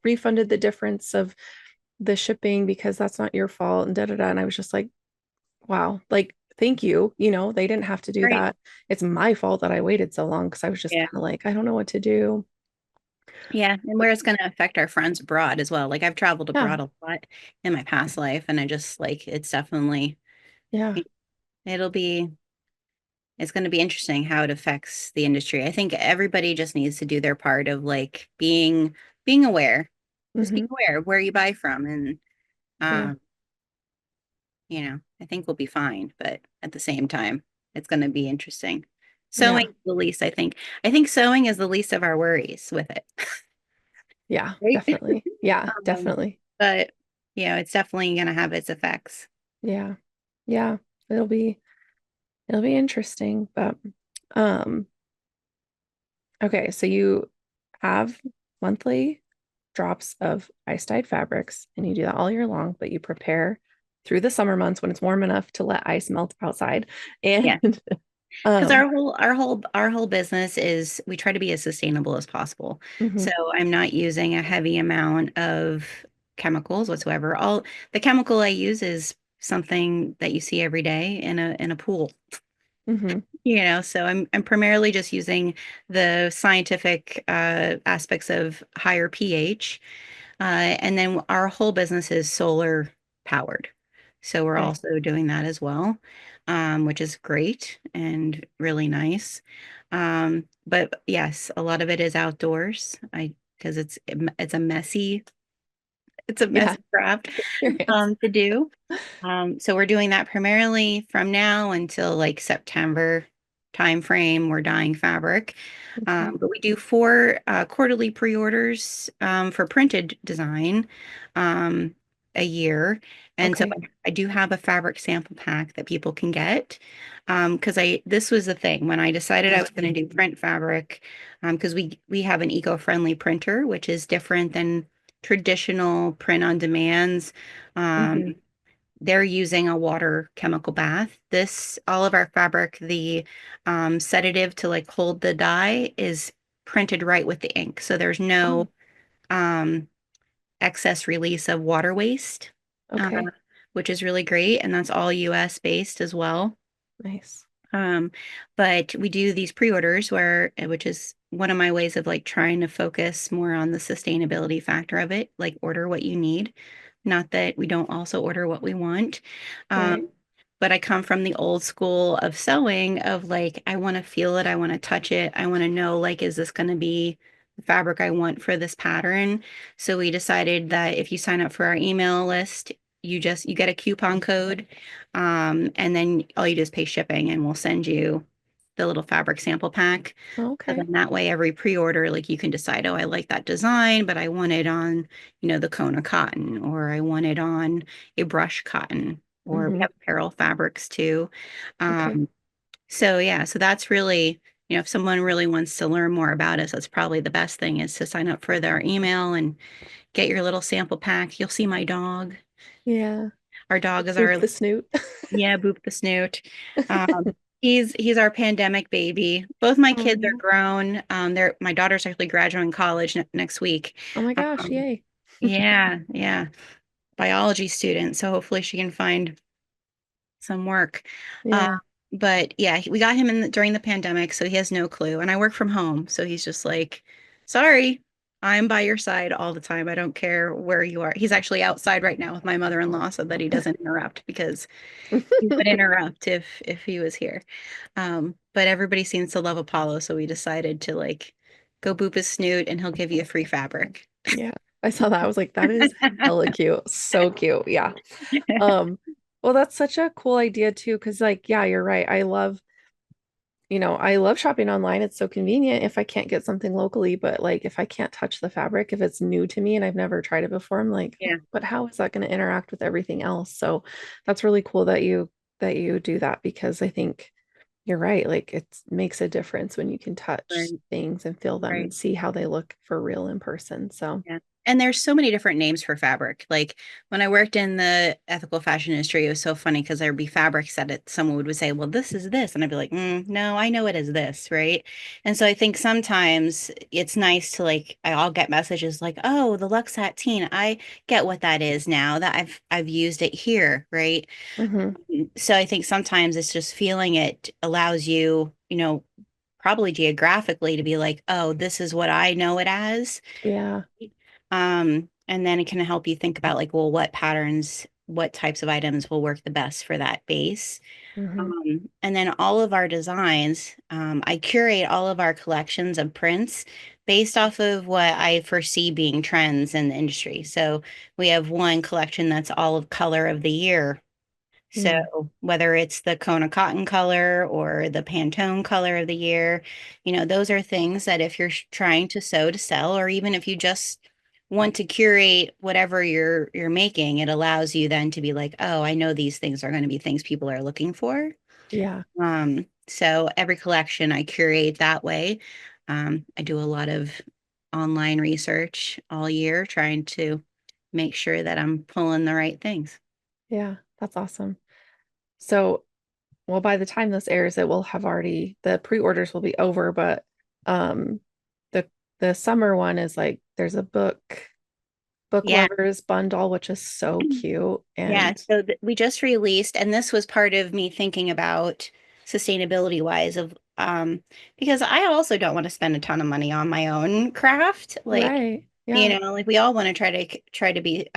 refunded the difference of the shipping because that's not your fault and da da da. And I was just like, wow, like, thank you. They didn't have to do Right. that. It's my fault that I waited so long because I was just Yeah. kind of like, I don't know what to do. Yeah. And where it's going to affect our friends abroad as well. Like I've traveled Yeah. abroad a lot in my past life, and I just like it's definitely, Yeah. it'll be, it's going to be interesting how it affects the industry. I think everybody just needs to do their part of like being aware, just being Hmm. aware of where you buy from. And Yeah. um, I think we'll be fine, but at the same time, it's going to be interesting. Sewing Yeah. is the least, I think. I think sewing is the least of our worries with it. Yeah. Right? Definitely. Yeah. Um, Definitely. but it's definitely going to have its effects. Yeah. Yeah. It'll be it'll be interesting, but um okay, so you have monthly drops of ice dyed fabrics and you do that all year long, but you prepare through the summer months when it's warm enough to let ice melt outside. And Yeah. Because um our whole business is we try to be as sustainable as possible. So mhm, I'm not using a heavy amount of chemicals whatsoever. All the chemical I use is something that you see every day in a pool. mhm, So I'm primarily just using the scientific aspects of higher pH. And then our whole business is solar powered. So we're okay. also doing that as well, which is great and really nice. But yes, a lot of it is outdoors. Because it's a Yeah, messy craft experience. to do. So we're doing that primarily from now until like September timeframe. We're dyeing fabric. Okay. But we do four quarterly pre-orders for printed design um, a year. And so Okay. I do have a fabric sample pack that people can get. Because this was the thing when I decided I was going to do print fabric, because we have an eco-friendly printer, which is different than traditional print on demands. Hmm. Um, they're using a water chemical bath. All of our fabric, the sedative to like hold the dye is printed right with the ink. So there's Oh, no um, excess release of water waste, uh, okay. which is really great. And that's all US based as well. Nice. Um, but we do these pre-orders which is one of my ways of like trying to focus more on the sustainability factor of it, like order what you need. Not that we don't also order what we want. Right. But I come from the old school of sewing of like, I want to feel it, I want to touch it, I want to know like, is this going to be the fabric I want for this pattern? So we decided that if you sign up for our email list, you get a coupon code, and then all you do is pay shipping, and we'll send you the little fabric sample pack. So Okay. then that way, every pre-order, like you can decide, oh, I like that design, but I want it on, the Kona cotton, or I want it on a brush cotton, or we Hmm. have apparel fabrics too. Okay. Um, so yeah, so that's really. if someone really wants to learn more about us, that's probably the best thing is to sign up for their email and get your little sample pack. You'll see my dog. Yeah. Our dog is Boop our, the snoot. yeah, Boop the Snoot. He's our pandemic baby. Both my kids are Oh, grown. My daughter's actually graduating college next week. oh my gosh, Um, yay. yeah, yeah, biology student. So hopefully she can find some work. Uh, Yeah. but yeah, we got him during the pandemic, so he has no clue. And I work from home, so he's just like, "Sorry, I'm by your side all the time. I don't care where you are." He's actually outside right now with my mother-in-law so that he doesn't interrupt because he would interrupt if he was here. But everybody seems to love Apollo, so we decided to like go boop his snoot and he'll give you a free fabric. Yeah. I saw that. I was like, that is hella cute. So cute. Yeah. Um, well, that's such a cool idea too, because like, yeah, you're right. I love shopping online. It's so convenient if I can't get something locally, but like if I can't touch the fabric, if it's new to me and I've never tried it before, I'm like, Yeah, but how is that going to interact with everything else? So that's really cool that you do that because I think you're right. Like it makes a difference when you can touch right, things and feel them right. and see how they look for real in person. So, Yeah. And there's so many different names for fabric. Like when I worked in the ethical fashion industry, it was so funny because there'd be fabrics that someone would say, well, this is this. And I'd be like, no, I know it as this, right? And so I think sometimes it's nice to like, I'll get messages like, oh, the Lux Sateen, I get what that is now that I've used it here, right? mhm. So I think sometimes it's just feeling it allows you, probably geographically to be like, oh, this is what I know it as. Yeah. And then it can help you think about like, well, what patterns, what types of items will work the best for that base. Mhm. And then all of our designs, I curate all of our collections of prints based off of what I foresee being trends in the industry. So we have one collection that's all of color of the year. Mm. So whether it's the Kona cotton color or the Pantone color of the year, those are things that if you're trying to sew to sell, or even if you just want to curate whatever you're making, it allows you then to be like, oh, I know these things are going to be things people are looking for. Yeah. So every collection I curate that way. I do a lot of online research all year, trying to make sure that I'm pulling the right things. Yeah. That's awesome. So, well, by the time this airs, the pre-orders will be over, but um the the summer one is like there's a book Yeah. lovers bundle, which is so cute. Yeah, And so we just released, and this was part of me thinking about sustainability wise of because I also don't want to spend a ton of money on my own craft. Like, right. Yeah. like we all want to try to be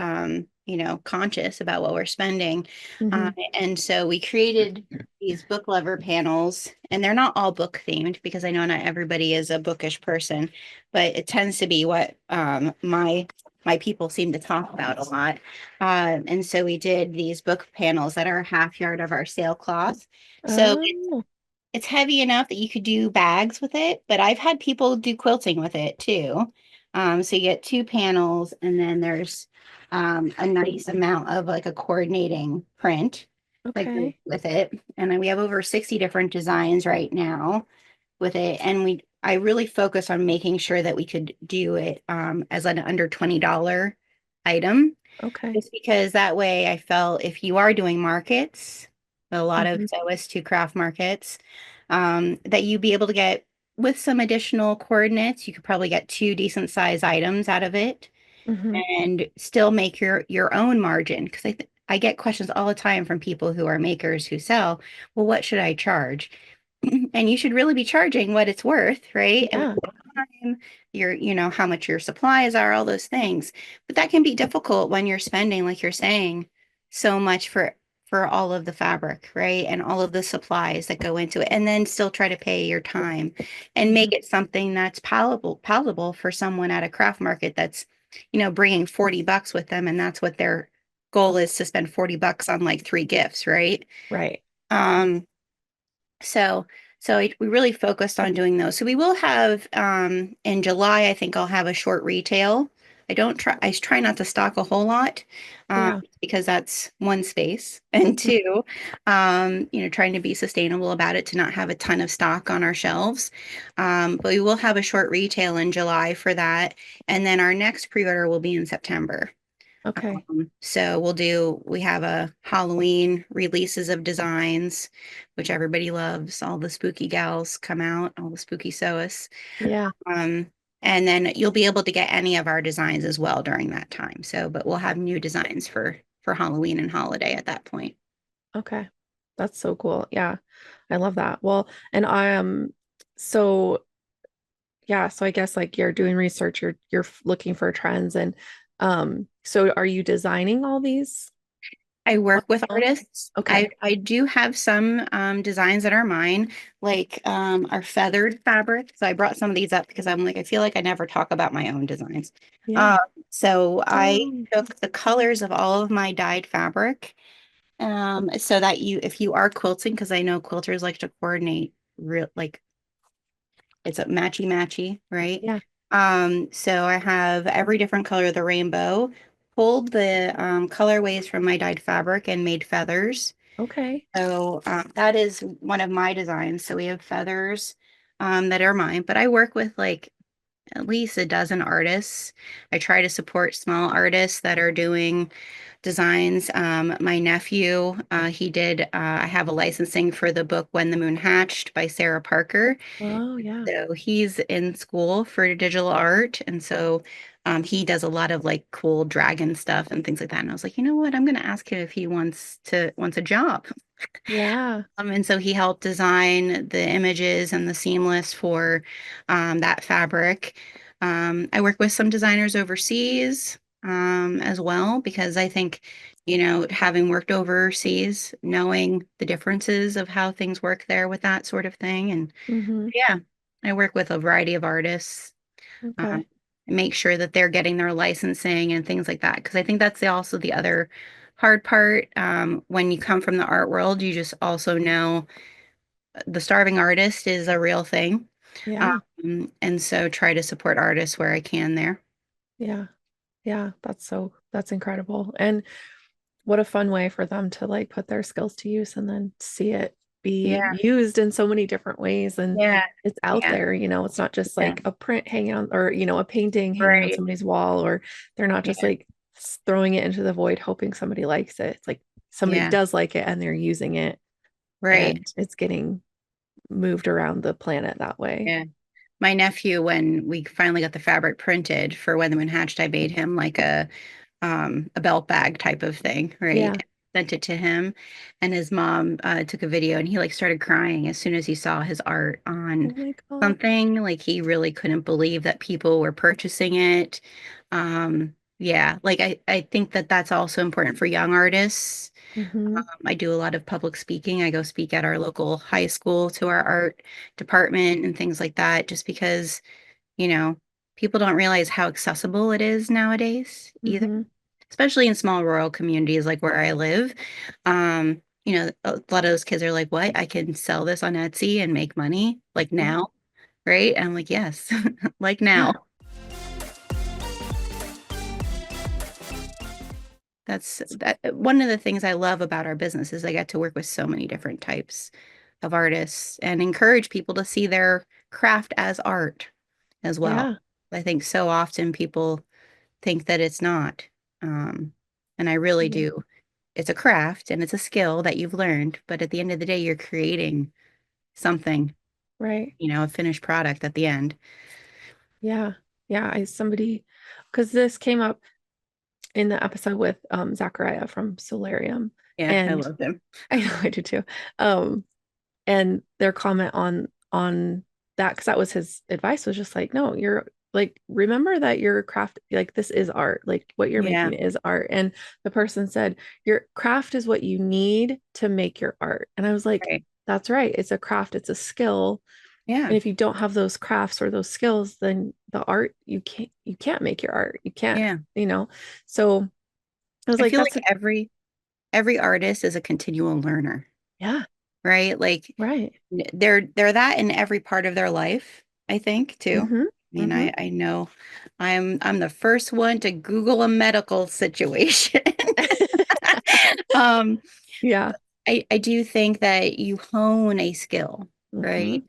conscious about what we're spending. Hmm. And so we created these book lover panels, and they're not all book themed because I know not everybody is a bookish person, but it tends to be what my people seem to talk about a lot. And so we did these book panels that are a half yard of our sailcloth. So Oh, it's heavy enough that you could do bags with it, but I've had people do quilting with it too. So you get two panels, and then there's a nice amount of like a coordinating print that goes okay. with it. And then we have over 60 different designs right now with it. And I really focus on making sure that we could do it as an under $20 item, Okay. just because that way I felt if you are doing markets, a lot of Hmm. sewist to craft markets, that you'd be able to get with some additional coordinates, you could probably get two decent size items out of it Hmm. and still make your own margin. Because I get questions all the time from people who are makers who sell, well, what should I charge? And you should really be charging what it's worth, right? And Yeah. time, how much your supplies are, all those things. But that can be difficult when you're spending, like you're saying, so much for all of the fabric, right? And all of the supplies that go into it, and then still try to pay your time and Hmm. make it something that's palatable for someone at a craft market that's, bringing $40 with them, and that's what their goal is, to spend $40 on like three gifts, right? Right. Um, so we really focused on doing those. So we will have in July, I think I'll have a short retail I try not to stock a whole lot, Yeah. because that's one space. And two, trying to be sustainable about it to not have a ton of stock on our shelves. But we will have a short retail in July for that. And then our next pre-order will be in September. Okay. So we have a Halloween releases of designs, which everybody loves. All the spooky gals come out, all the spooky sewists. Yeah. Um, and then you'll be able to get any of our designs as well during that time. So, but we'll have new designs for Halloween and holiday at that point. Okay. That's so cool. Yeah. I love that. Well, and so yeah, so I guess like you're doing research, you're looking for trends and so are you designing all these I on work with your own? artists. Okay. I do have some designs that are mine, like our feathered fabric. So I brought some of these up because I'm like, I feel like I never talk about my own designs. Yeah. Uh, so I Oh, took the colors of all of my dyed fabric, so that if you are quilting, because I know quilters like to coordinate real like it's a matchy matchy, right? yeah. So I have every different color of the rainbow, pulled the colorways from my dyed fabric and made feathers. Okay. So that is one of my designs. So we have feathers that are mine, but I work with like at least a dozen artists. I try to support small artists that are doing designs. My nephew, I have a licensing for the book When the Moon Hatched by Sarah Parker. Oh, yeah. So he's in school for digital art. And so he does a lot of like cool dragon stuff and things like that. And I was like, you know what? I'm going to ask him if he wants a job. Yeah. And so he helped design the images and the seamless for that fabric. I work with some designers overseas as well because I think, having worked overseas, knowing the differences of how things work there with that sort of thing. And Mm-hmm. yeah, I work with a variety of artists, Okay. make sure that they're getting their licensing and things like that. Because I think that's also the other hard part. When you come from the art world, you just also know the starving artist is a real thing. Yeah. And so try to support artists where I can there. Yeah. Yeah. That's incredible. And what a fun way for them to like put their skills to use and then see it be Yeah, used in so many different ways. And yeah, it's out yeah, there, it's not just yeah. like a print hanging on or, a painting hanging on Right. somebody's wall, or they're not just Yeah, like throwing it into the void, hoping somebody likes it. It's like somebody yeah, does like it and they're using it right. and it's getting moved around the planet that way. Yeah. My nephew, when we finally got the fabric printed for When the Moon Hatched, I made him like a belt bag type of thing, right? Yeah. Sent it to him, and his mom took a video, and he like started crying as soon as he saw his art Oh on my God. something. Like he really couldn't believe that people were purchasing it. Yeah, like I think that that's also important for young artists. Hmm. I do a lot of public speaking. I go speak at our local high school to our art department and things like that, just because, you know, people don't realize how accessible it is nowadays either, Hmm. especially in small rural communities like where I live. A lot of those kids are like, what? I can sell this on Etsy and make money like Yeah. now, right? And I'm like, yes, like Yeah. now. That one of the things I love about our business is I get to work with so many different types of artists and encourage people to see their craft as art as well. Yeah. I think so often people think that it's not. Um, and I really Yeah. do. It's a craft and it's a skill that you've learned, but at the end of the day, you're creating something, Right. a finished product at the end. Yeah. Yeah. Because this came up in the episode with Zachariah from Solarium. Yeah, I And love them. I know I do too. Um, and their comment on that, because that was his advice, was just like, no, you're like, remember that your craft, like this is art, like what you're Yeah, making is art. And the person said, your craft is what you need to make your art. And I was like, right. that's right. It's a craft, it's a skill. Yeah, And if you don't have those crafts or those skills, then the art, you can't make your art. You can't, yeah. you know. So I was I like, feel that's like a every artist is a continual learner, yeah, right? Like right. they're that in every part of their life, I think too. Mm-hmm. I mean, Mm-hmm. I know I'm the first one to Google a medical situation. Um, Yeah. I do think that you hone a skill, Hmm. right?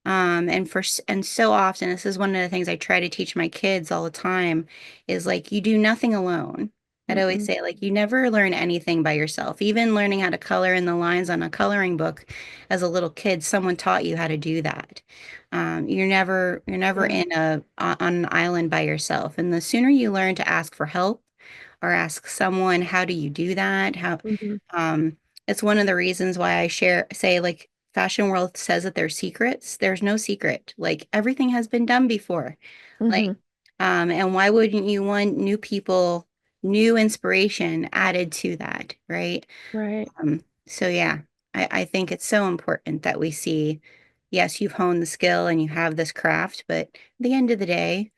And so often, this is one of the things I try to teach my kids all the time is like you do nothing alone. I'd always Mm-mm. say like you never learn anything by yourself. Even learning how to color in the lines on a coloring book as a little kid, someone taught you how to do that. You're never Yeah. in on an island by yourself. And the sooner you learn to ask for help or ask someone, how do you do that? Hmm. Um, it's one of the reasons why say like fashion world says that there's secrets. There's no secret. Like everything has been done before. Hmm. Like, and why wouldn't you want new people, new inspiration added to that, right? Right. So yeah, I think it's so important that we see, yes, you've honed the skill and you have this craft, but at the end of the day,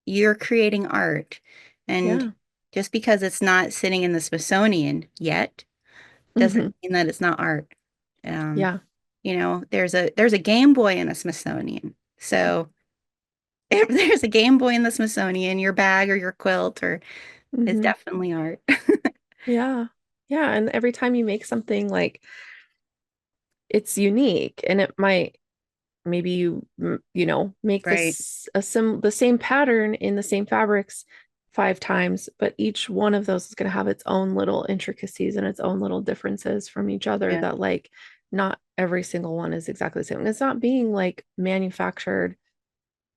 you're creating art. And Yeah. just because it's not sitting in the Smithsonian yet doesn't Hmm. mean that it's not art. Um, Yeah. there's a Game Boy in a Smithsonian. So if there's a Game Boy in the Smithsonian, your bag or your quilt or is Hmm. definitely art. Yeah. Yeah. And every time you make something like it's unique and it might maybe make Right. this the same pattern in the same fabrics 5 times, but each one of those is going to have its own little intricacies and its own little differences from each other Yeah. that like not every single one is exactly the same. It's not being like manufactured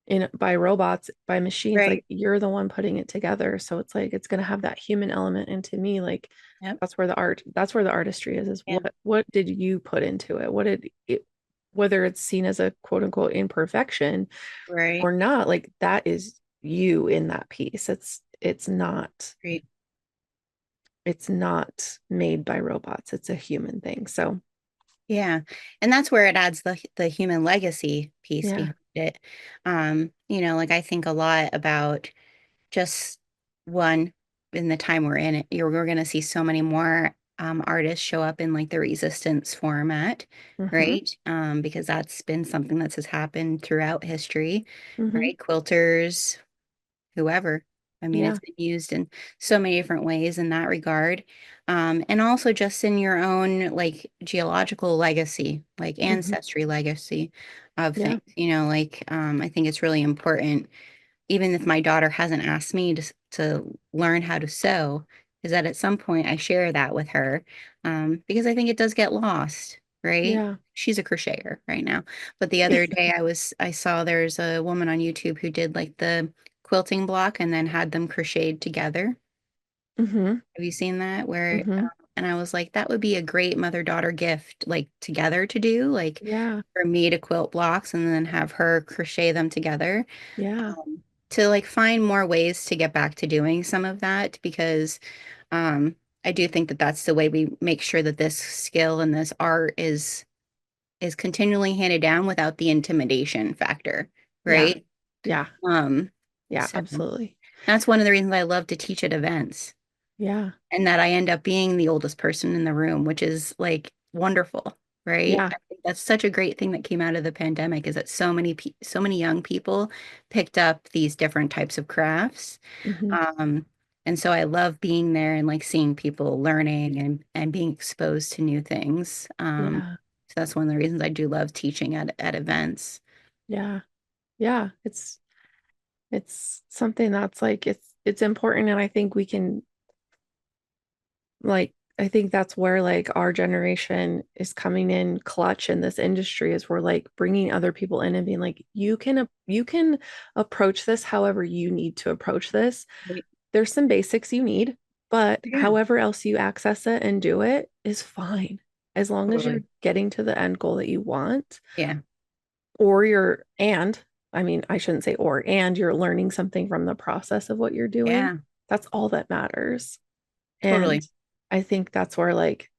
in by robots, by machines, like Right. you're the one putting it together. So it's like it's going to have that human element. And to me, like Yep. that's where the artistry is Yeah. what did you put into it? What did it, whether it's seen as a quote unquote imperfection Right. or not, like that is you in that piece. Great. It's not made by robots. It's a human thing. So Yeah. And that's where it adds the human legacy piece yeah. behind it. Like I think a lot about just one in the time we're in it. We're going to see so many more artists show up in like the resistance format, Mm-hmm. right? Because that's been something that's has happened throughout history, Mm-hmm. right? Quilters, whoever. I mean, Yeah. it's been used in so many different ways in that regard. And also just in your own like geological legacy, like Mm-hmm. ancestry legacy of Yeah. things, I think it's really important even if my daughter hasn't asked me to learn how to sew, is that at some point I share that with her because I think it does get lost, right? Yeah. She's a crocheter right now. But the other day I saw there's a woman on YouTube who did like the quilting block and then had them crocheted together. Mm-hmm. Have you seen that? Mm-hmm. And I was like, that would be a great mother-daughter gift, like together to do, like Yeah. for me to quilt blocks and then have her crochet them together Yeah. to like find more ways to get back to doing some of that because I do think that that's the way we make sure that this skill and this art is continually handed down without the intimidation factor, Yeah. right? Yeah. Um, Yeah. so Absolutely. that's one of the reasons I love to teach at events Yeah. and that I end up being the oldest person in the room, which is like wonderful, right? Yeah. I think that's such a great thing that came out of the pandemic is that so many young people picked up these different types of crafts. Hmm. Um, and so I love being there and like seeing people learning and being exposed to new things. Yeah. So that's one of the reasons I do love teaching at events. Yeah. Yeah. It's something that's like it's important, and I think we can like I think that's where like our generation is coming in clutch in this industry is we're like bringing other people in and being like you can approach this however you need to approach this. Right. There's some basics you need, but Yeah, however else you access it and do it is fine as long as you're totally. getting to the end goal that you want, Yeah, or you're and I mean, I shouldn't say or and you're learning something from the process of what you're doing. yeah, That's all that matters. And totally. I think that's where like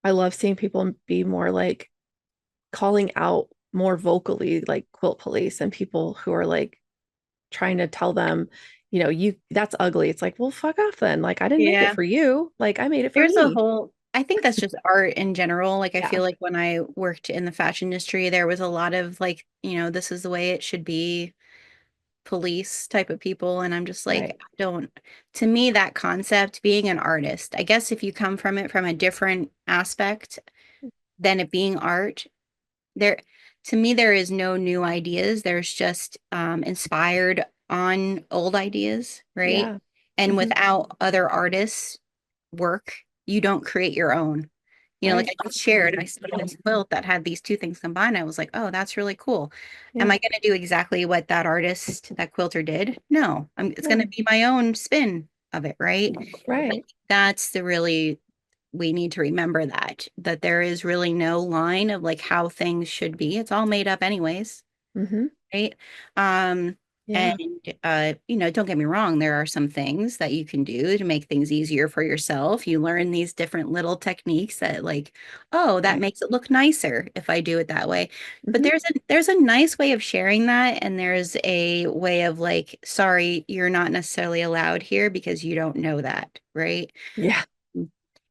I love seeing people be more like calling out more vocally, like quilt police and people who are like trying to tell them, you that's ugly. It's like, well, fuck off then. Like I didn't make it Yeah. for you. Like I made it for There's a me. whole, I think that's just art in general. Like, I Yeah. feel like when I worked in the fashion industry, there was a lot of like, this is the way it should be police type of people. And I'm just like, Right. I don't, to me, that concept, being an artist, I guess if you come from it from a different aspect than it being art, there, to me, there is no new ideas. There's just inspired on old ideas, right? Yeah. And Hmm. without other artists' work, you don't create your own. Like Right. I just shared, I started this quilt that had these two things combined. I was like, oh, that's really cool. Am Yeah. I going to do exactly what that artist, that quilter did? No, it's going to No. be my own spin of it, right? But Right. that's the really, we need to remember that there is really no line of like how things should be. It's all made up anyways, Hmm. right? Um, and Yeah. don't get me wrong, there are some things that you can do to make things easier for yourself. You learn these different little techniques that like, oh, that Right. makes it look nicer if I do it that way. But Hmm. there's a nice way of sharing that, and there's a way of like, sorry, you're not necessarily allowed here because you don't know that, right? Yeah.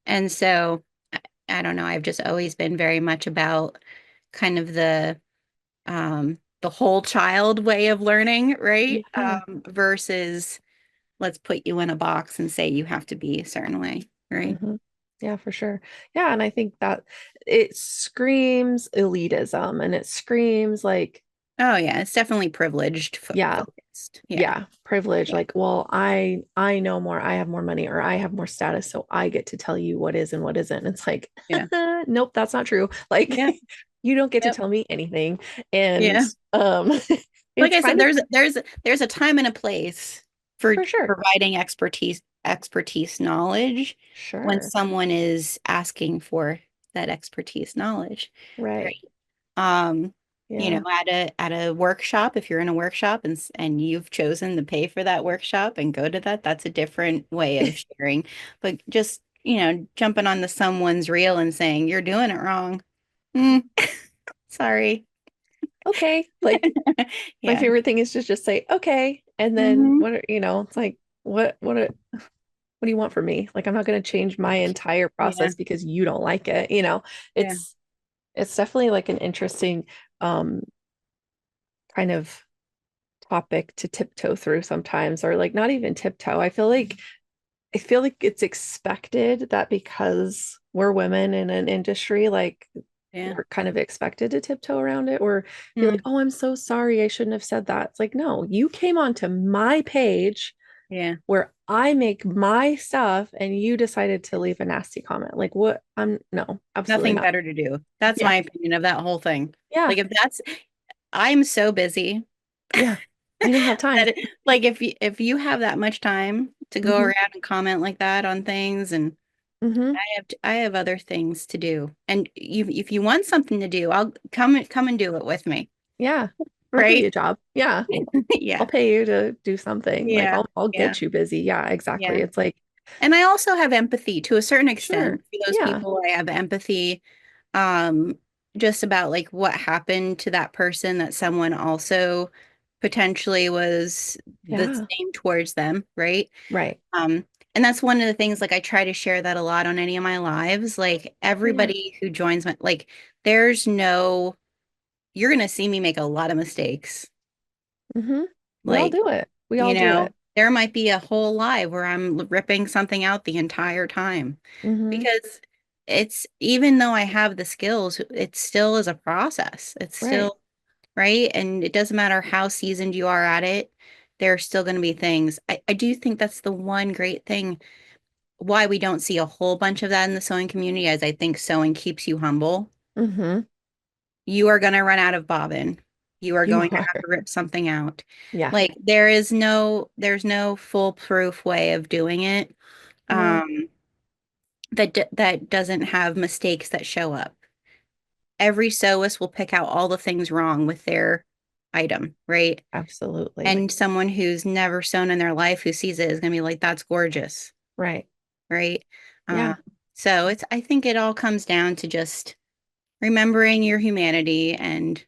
And so I don't know, I've just always been very much about kind of the whole child way of learning, right? Yeah. Versus let's put you in a box and say you have to be a certain way, right? Hmm. Yeah, for sure. Yeah, and I think that it screams elitism and it screams like, Oh yeah, it's definitely privileged yeah, focused. Yeah. yeah, privilege. Yeah. Like, well, I know more, I have more money, or I have more status, so I get to tell you what is and what isn't. It's like, Yeah. nope, that's not true. Like, Yeah. you don't get to Yep. tell me anything. And Yeah. Like it's I said, kind of there's a time and a place for for sure. providing expertise knowledge when Sure. someone is asking for that expertise knowledge. Right. Right. Um, Yeah. at a workshop, if you're in a workshop and you've chosen to pay for that workshop and go to that, that's a different way of sharing. But just, jumping on the someone's reel and saying, you're doing it wrong. Mm, sorry. Okay. Like my Yeah. favorite thing is just say, okay. And then Hmm. it's like, what do you want from me? Like, I'm not going to change my entire Yeah. process because you don't like it. Yeah. It's it's definitely like an interesting um kind of topic to tiptoe through sometimes, or like not even tiptoe. I feel like it's expected that because we're women in an industry, like Yeah. we're kind of expected to tiptoe around it or be like, Mm, oh, I'm so sorry. I shouldn't have said that. It's like, no, you came onto my page yeah. where I make my stuff and you decided to leave a nasty comment. Like, what? No, absolutely Nothing not. better to do. That's Yeah. my opinion of that whole thing. Yeah. Like if that's, I'm so busy Yeah. I don't have time. that like if you have that much time to go Hmm. around and comment like that on things, and Hmm. I have other things to do. And if you want something to do, I'll come and do it with me. Yeah. I'll give you Right? a job. Yeah. I'll Yeah. pay you to do something. Like Yeah. I'll Yeah. get you busy. Yeah, exactly. Yeah. It's like, And I also have empathy to a certain sure. extent for those Yeah. people. I have empathy um just about like what happened to that person, that someone also potentially was the Yeah. same towards them, right? Right. And that's one of the things, like I try to share that a lot on any of my lives. Like Yeah. everybody who joins my, like there's no, you're gonna see me make a lot of mistakes. Hmm. We all Like, do it. We all do it. there might be a whole live where I'm ripping something out the entire time Hmm. because it's, even though I have the skills, it still is a process. It's Right. still right. And it doesn't matter how seasoned you are at it, there are still going to be things. I do think that's the one great thing why we don't see a whole bunch of that in the sewing community, as I think sewing keeps you humble. Hmm. You are going to run out of bobbin. You are You going to are. have to rip something out. Yeah. Like there's no foolproof way of doing it. No, Um, that doesn't have mistakes that show up. Every sewist will pick out all the things wrong with their item, right? absolutely. And someone who's never sewn in their life who sees it is going to be like, that's gorgeous, Right. right? Uh, Yeah. so I think it all comes down to just remembering your humanity and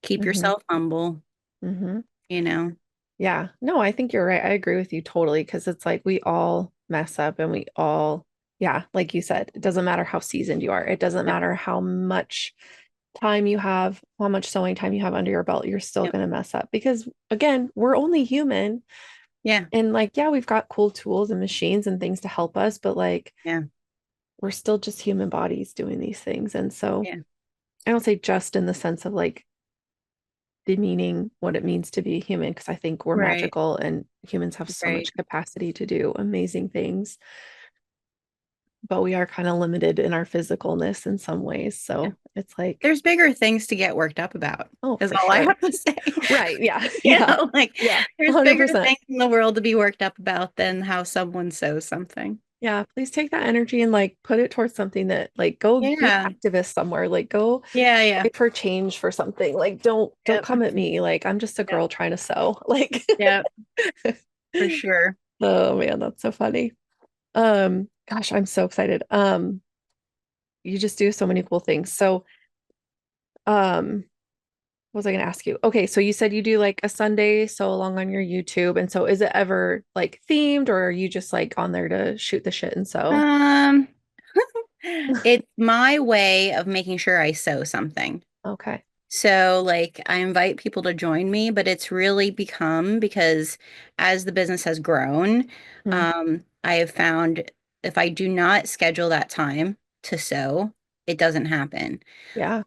keep Hmm. yourself humble, Hmm. you know? Yeah. No, I think you're right. I agree with you totally because it's like we all mess up and we all, yeah, like you said, it doesn't matter how seasoned you are. It doesn't Yep. matter how much time you have, how much sewing time you have under your belt, you're still Yep. going to mess up because again, we're only human. Yeah. And like, yeah, we've got cool tools and machines and things to help us, but like Yeah. we're still just human bodies doing these things. And so Yeah. I don't say just in the sense of like demeaning what it means to be human, because I think we're Right. magical and humans have so Right. much capacity to do amazing things, but we are kind of limited in our physicalness in some ways. Yeah. So it's like, There's bigger things to get worked up about, oh, is for all I sure. have to say. Right. Yeah. You Yeah. know, like Yeah. there's bigger 100%. things in the world to be worked up about than how someone sews something. Yeah. Please take that energy and like put it towards something that like go be Yeah. an activist somewhere. Like go Yeah. Yeah. fight for change for something. Like don't Yep. come at me. Like I'm just a Yep. girl trying to sew. Like Yep. For sure. oh man, that's so funny. Gosh, I'm so excited. You just do so many cool things. So um what was I going to ask you? Okay, so you said you do like a Sunday sew along on your YouTube. And so is it ever like themed or are you just like on there to shoot the shit and sew? Um, it's my way of making sure I sew something. Okay. So, like, I invite people to join me, but it's really become because as the business has grown, Mhm. I have found if I do not schedule that time to sew, it doesn't happen. Yeah.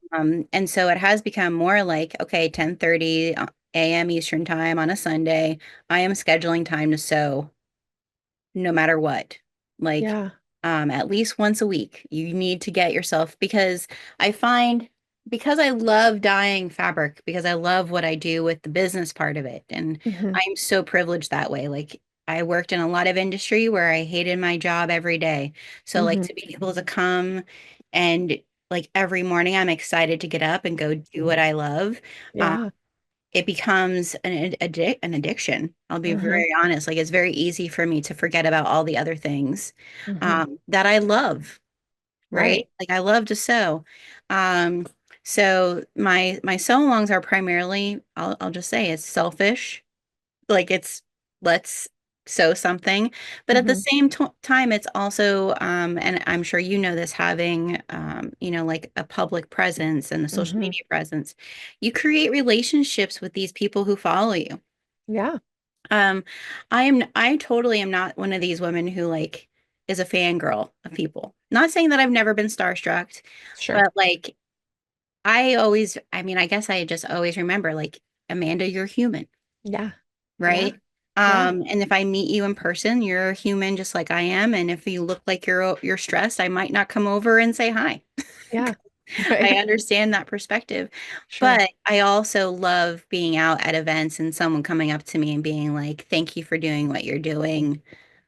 And so it has become more like, okay, 10:30 a.m. Eastern time on a Sunday, I am scheduling time to sew no matter what. Like Yeah. at least once a week, you need to get yourself because I find because I love dyeing fabric, because I love what I do with the business part of it, and Hmm. I'm so privileged that way. Like I worked in a lot of industry where I hated my job every day. So like Hmm. to be able to come and like every morning I'm excited to get up and go do what I love. Um, Yeah. it becomes an addiction. I'll be Hmm. very honest. Like it's very easy for me to forget about all the other things Hmm. that I love, right? Right. Like I love to sew. Um, so my sew-alongs are primarily, I'll just say it's selfish. Like it's let's sew something, but at the Hmm. same time, it's also, and I'm sure you know this, having like a public presence and a social Hmm. media presence, you create relationships with these people who follow you. Yeah. Um, I totally am not one of these women who like is a fangirl of people. Not saying that I've never been starstruck, Sure. but like I mean, I guess I just always remember like, Amanda, you're human, Yeah. Yeah. right? Yeah. And if I meet you in person, you're a human just like I am. And if you look like you're stressed, I might not come over and say hi. Yeah. I Right. understand that perspective. Sure. But I also love being out at events and someone coming up to me and being like, thank you for doing what you're doing.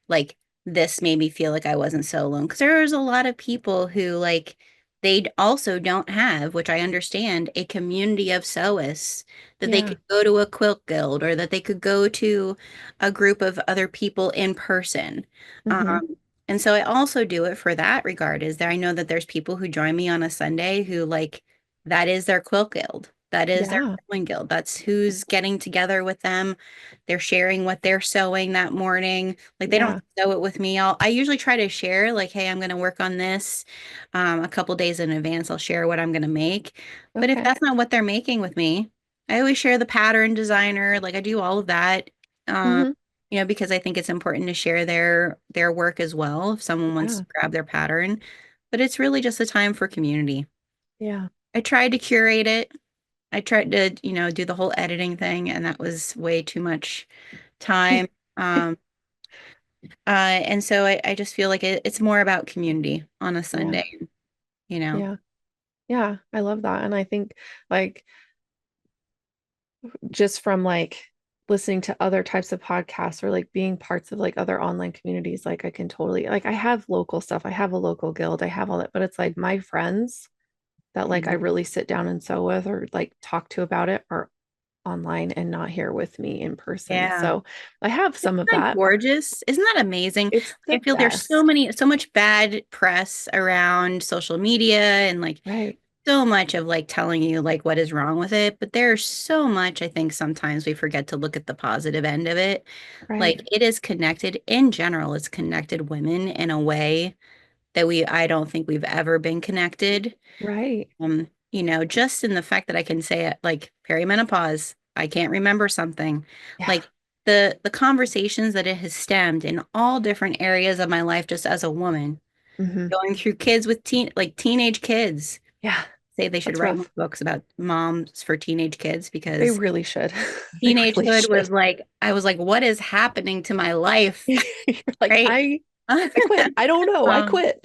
Like this made me feel like I wasn't so alone because there's a lot of people who like also don't have, which I understand, a community of sewists that they Yeah. could go to a quilt guild or that they could go to a group of other people in person. Hmm. And so I also do it for that regard, is that I know that there's people who join me on a Sunday who like that is their quilt guild. That is their Yeah. sewing guild. That's who's getting together with them. They're sharing what they're sewing that morning. Like they don't Yeah. sew it with me. I usually try to share like, hey, I'm going to work on this a couple days in advance. I'll share what I'm going to make. But if Okay. that's not what they're making with me, I always share the pattern designer. Like I do all of that. Um, Hmm. because I think it's important to share their work as well if someone wants Yeah. to grab their pattern. But it's really just a time for community. Yeah. I tried to curate it. I tried to, do the whole editing thing, and that was way too much time. Um, and so I just feel like it's more about community on a Yeah. Sunday, you know. Yeah. Yeah. I love that. And I think like just from like listening to other types of podcasts or like being parts of like other online communities, like I can totally like I have local stuff. I have a local guild. I have all that, but it's like my friends that like I Mhm. really sit down and sew with or like talk to about it are online and not here with me in person. Yeah. So I have Isn't some of that that. gorgeous? Isn't that amazing? It's I the feel there's best. so much bad press around social media and like Right. so much of like telling you like what is wrong with it, but there's so much I think sometimes we forget to look at the positive end of it. Right. Like it is connected in general, it's connected women in a way that I don't think we've ever been connected. Right. just in the fact that I can say it, like perimenopause, I can't remember something, Yeah. like the conversations that it has stemmed in all different areas of my life just as a woman, Hmm. going through kids with teenage kids. Yeah. Say they should That's write more rough. books about moms for teenage kids They because really should. They really teenagehood was should. like, I was like, what is happening to my life? You're like, Right? I quit. I don't know. I Um, quit.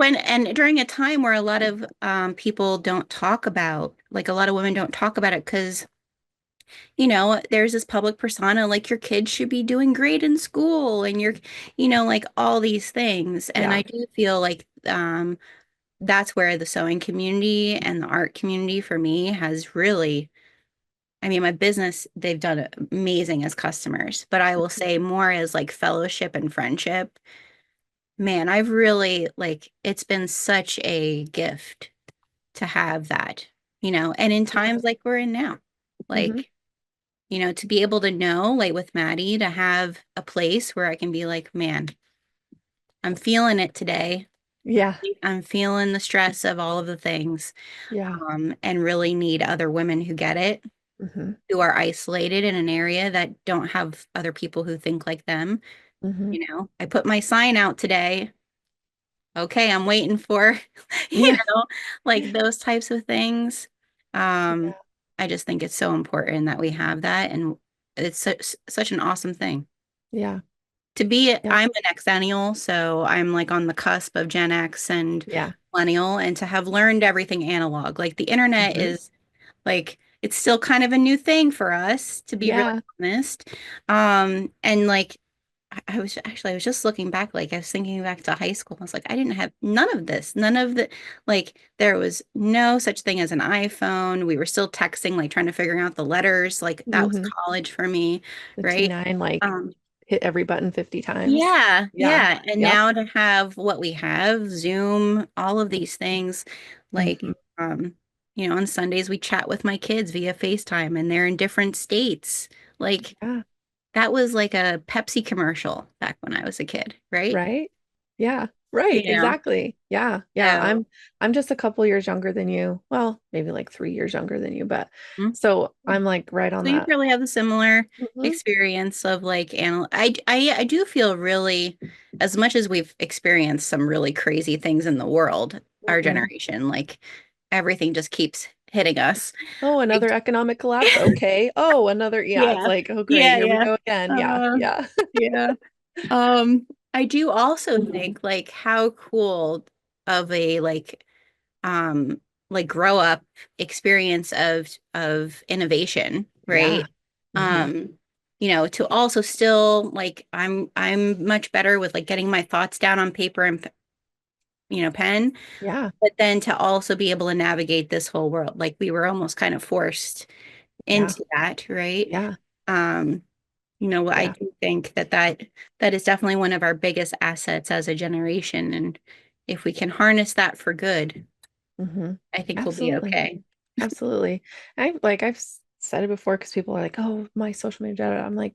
and during a time where a lot of people don't talk about, like a lot of women don't talk about it because, there's this public persona, like your kids should be doing great in school and like all these things. And Yeah. I do feel like that's where the sewing community and the art community for me has really, I mean, my business, they've done amazing as customers, but I will say more as like fellowship and friendship. Man, I've really like it's been such a gift to have that, and in Yeah. times like we're in now, Hmm. like, to be able to know, like with Maddie, to have a place where I can be like, man, I'm feeling it today. Yeah. I'm feeling the stress of all of the things, Yeah. and really need other women who get it, Hmm. who are isolated in an area that don't have other people who think like them. Hmm. I put my sign out today. Okay, I'm waiting for, you Yeah. know, like those types of things. Yeah. Um, I just think it's so important that we have that, and it's such an awesome thing. Yeah. Yep. I'm an Xennial, so I'm like on the cusp of Gen X and Yeah. millennial, and to have learned everything analog, like the internet Hmm. is like it's still kind of a new thing for us, to be really Yeah. honest. And like I was just looking back, like I was thinking back to high school. I was like, I didn't have none of this, none of the like there was no such thing as an iPhone. We were still texting, like trying to figure out the letters. Like that was Hmm. college for me, The right? T9, like Um, hit every button 50 times. yeah, Yeah. yeah. And Yep. now to have what we have, Zoom, all of these things, Hmm. like, on Sundays we chat with my kids via FaceTime and they're in different states. Like Yeah. that was like a Pepsi commercial back when I was a kid, right? Right. Yeah. Right. You know, Exactly. Yeah. Yeah. so, I'm just a couple years younger than you. Well, maybe like 3 years younger than you, but mm. so I'm like right on So you that. probably have a similar Hmm. experience of like I do feel really, as much as we've experienced some really crazy things in the world, our Hmm. generation, like everything just keeps hitting us. Oh, I another economic collapse. Okay. Oh, another. Yeah. It's Yeah. like, oh, great. Yeah, Here we yeah. go again. Yeah. Uh, Yeah. yeah. I do also think like how cool of a um grow up experience of innovation, Yeah. right? Hmm. Um, to also still like I'm much better with like getting my thoughts down on paper and pen, Yeah. but then to also be able to navigate this whole world. Like we were almost kind of forced Yeah. into that, right? Yeah. Um, I Yeah. do think that is definitely one of our biggest assets as a generation. And if we can harness that for good, Hmm. I think we'll be Absolutely. okay. Absolutely. I've said it before because people are like, "Oh, my social media." Da, da, da." I'm like,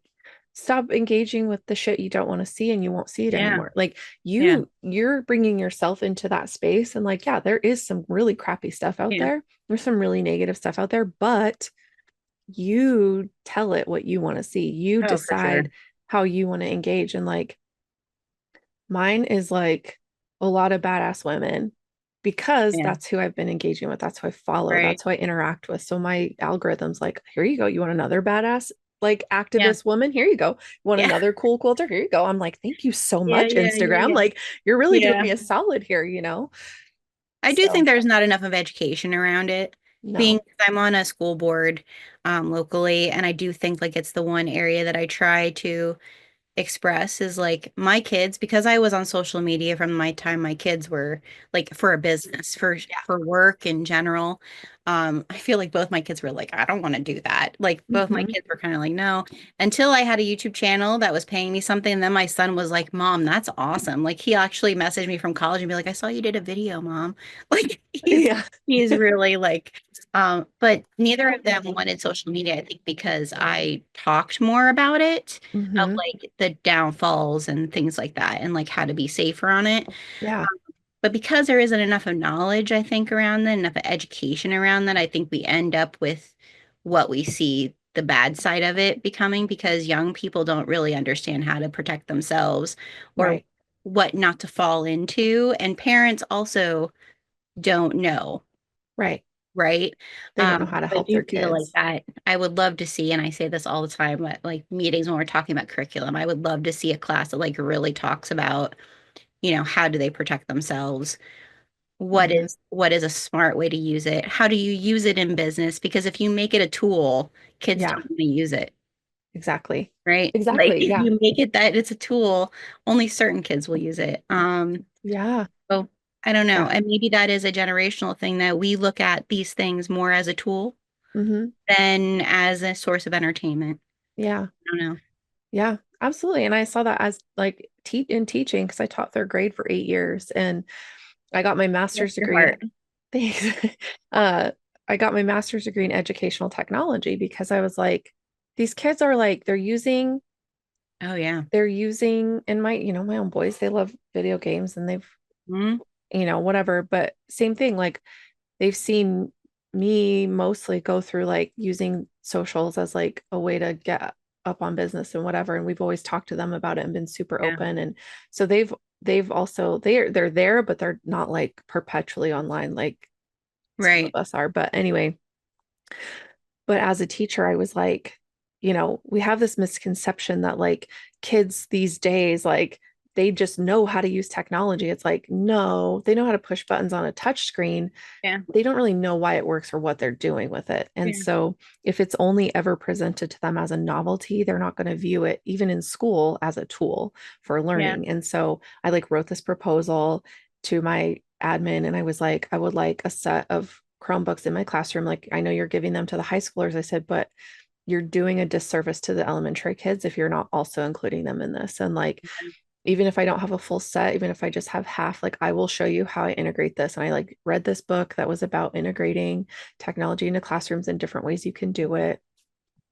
stop engaging with the shit you don't want to see, and you won't see it Yeah. anymore. Like Yeah. you're bringing yourself into that space, and like, yeah, there is some really crappy stuff out Yeah. there. There's some really negative stuff out there, but you tell it what you want to see. You Oh, for sure. decide how you want to engage, and like mine is like a lot of badass women because Yeah. that's who I've been engaging with. That's who I follow. Right. That's who I interact with. So my algorithm's like, here you go. You want another badass, like Yeah. activist woman? Here you go. You want Yeah. another cool quilter? Here you go. I'm like, thank you so Yeah. much, Yeah. Yeah. Instagram. Yeah. Like, you're really doing Yeah. me a solid here. I do think So there's not enough of education around it. Being no. I'm on a school board locally, and I do think like it's the one area that I try to express is like my kids, because I was on social media from my time my kids were like for a business, for work in general. I feel like both my kids were like, I don't want to do that. Like both my Hmm. kids were kind of like, no, until I had a YouTube channel that was paying me something. And then my son was like, Mom, that's awesome. Like he actually messaged me from college and be like, I saw you did a video, Mom. Like Yeah. he's really like, but neither of them wanted social media, I think, because I talked more about it, of Hmm. like the downfalls and things like that and like how to be safer on it. Yeah. But because there isn't enough of knowledge, I think, around that, enough of education around that, I think we end up with what we see the bad side of it becoming because young people don't really understand how to protect themselves or Right. what not to fall into. And parents also don't know, Right. right? They don't know how to I help do their feel like kids. that. I would love to see, and I say this all the time at like meetings when we're talking about curriculum, I would love to see a class that like really talks about, how do they protect themselves? Hmm. What is a smart way to use it? How do you use it in business? Because if you make it a tool, kids Yeah, don't want to use it, exactly. right? Like Exactly. if Yeah. you make it that it's a tool, only certain kids will use it. Yeah. So I don't know. Yeah. And maybe that is a generational thing that we look at these things more as a tool Hmm. than as a source of entertainment. Yeah. I don't know. Yeah. Absolutely. And I saw that as like in teaching because I taught third grade for 8 years and I got my Bless master's your degree in heart. thanks. uh I got my master's degree in educational technology because I was like, these kids are like, Oh yeah. they're using and my own boys, they love video games and they've, Mhm. whatever, but same thing, like they've seen me mostly go through like using socials as like a way to get up on business and whatever. And we've always talked to them about it and been super Yeah. open. And so they've also they're there, but they're not like perpetually online like some of Right. us are. But anyway, but as a teacher, I was like, we have this misconception that like kids these days, like they just know how to use technology. It's like, no, they know how to push buttons on a touch screen. Yeah. They don't really know why it works or what they're doing with it. And Yeah. so if it's only ever presented to them as a novelty, they're not going to view it, even in school, as a tool for Yeah. learning. And so I like wrote this proposal to my admin and I was like, I would like a set of Chromebooks in my classroom. Like, I know you're giving them to the high schoolers. I said, but you're doing a disservice to the elementary kids if you're not also including them in this. And like, even if I don't have a full set, even if I just have half, like I will show you how I integrate this. And I like read this book that was about integrating technology into classrooms and different ways you can do it.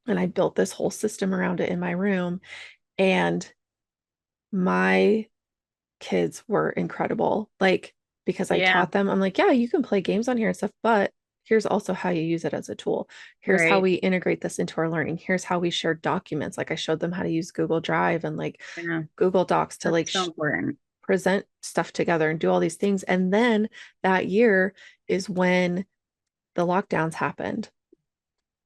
And I built this whole system around it in my room. And my kids were incredible. Like, because I Yeah. taught them, I'm like, yeah, you can play games on here and stuff, but here's also how you use it as a tool. Here's how Right. we integrate this into our learning. Here's how we share documents. Like, I showed them how to use Google Drive and like Yeah. Google Docs to That's like so important. present stuff together and do all these things. And then that year is when the lockdowns happened.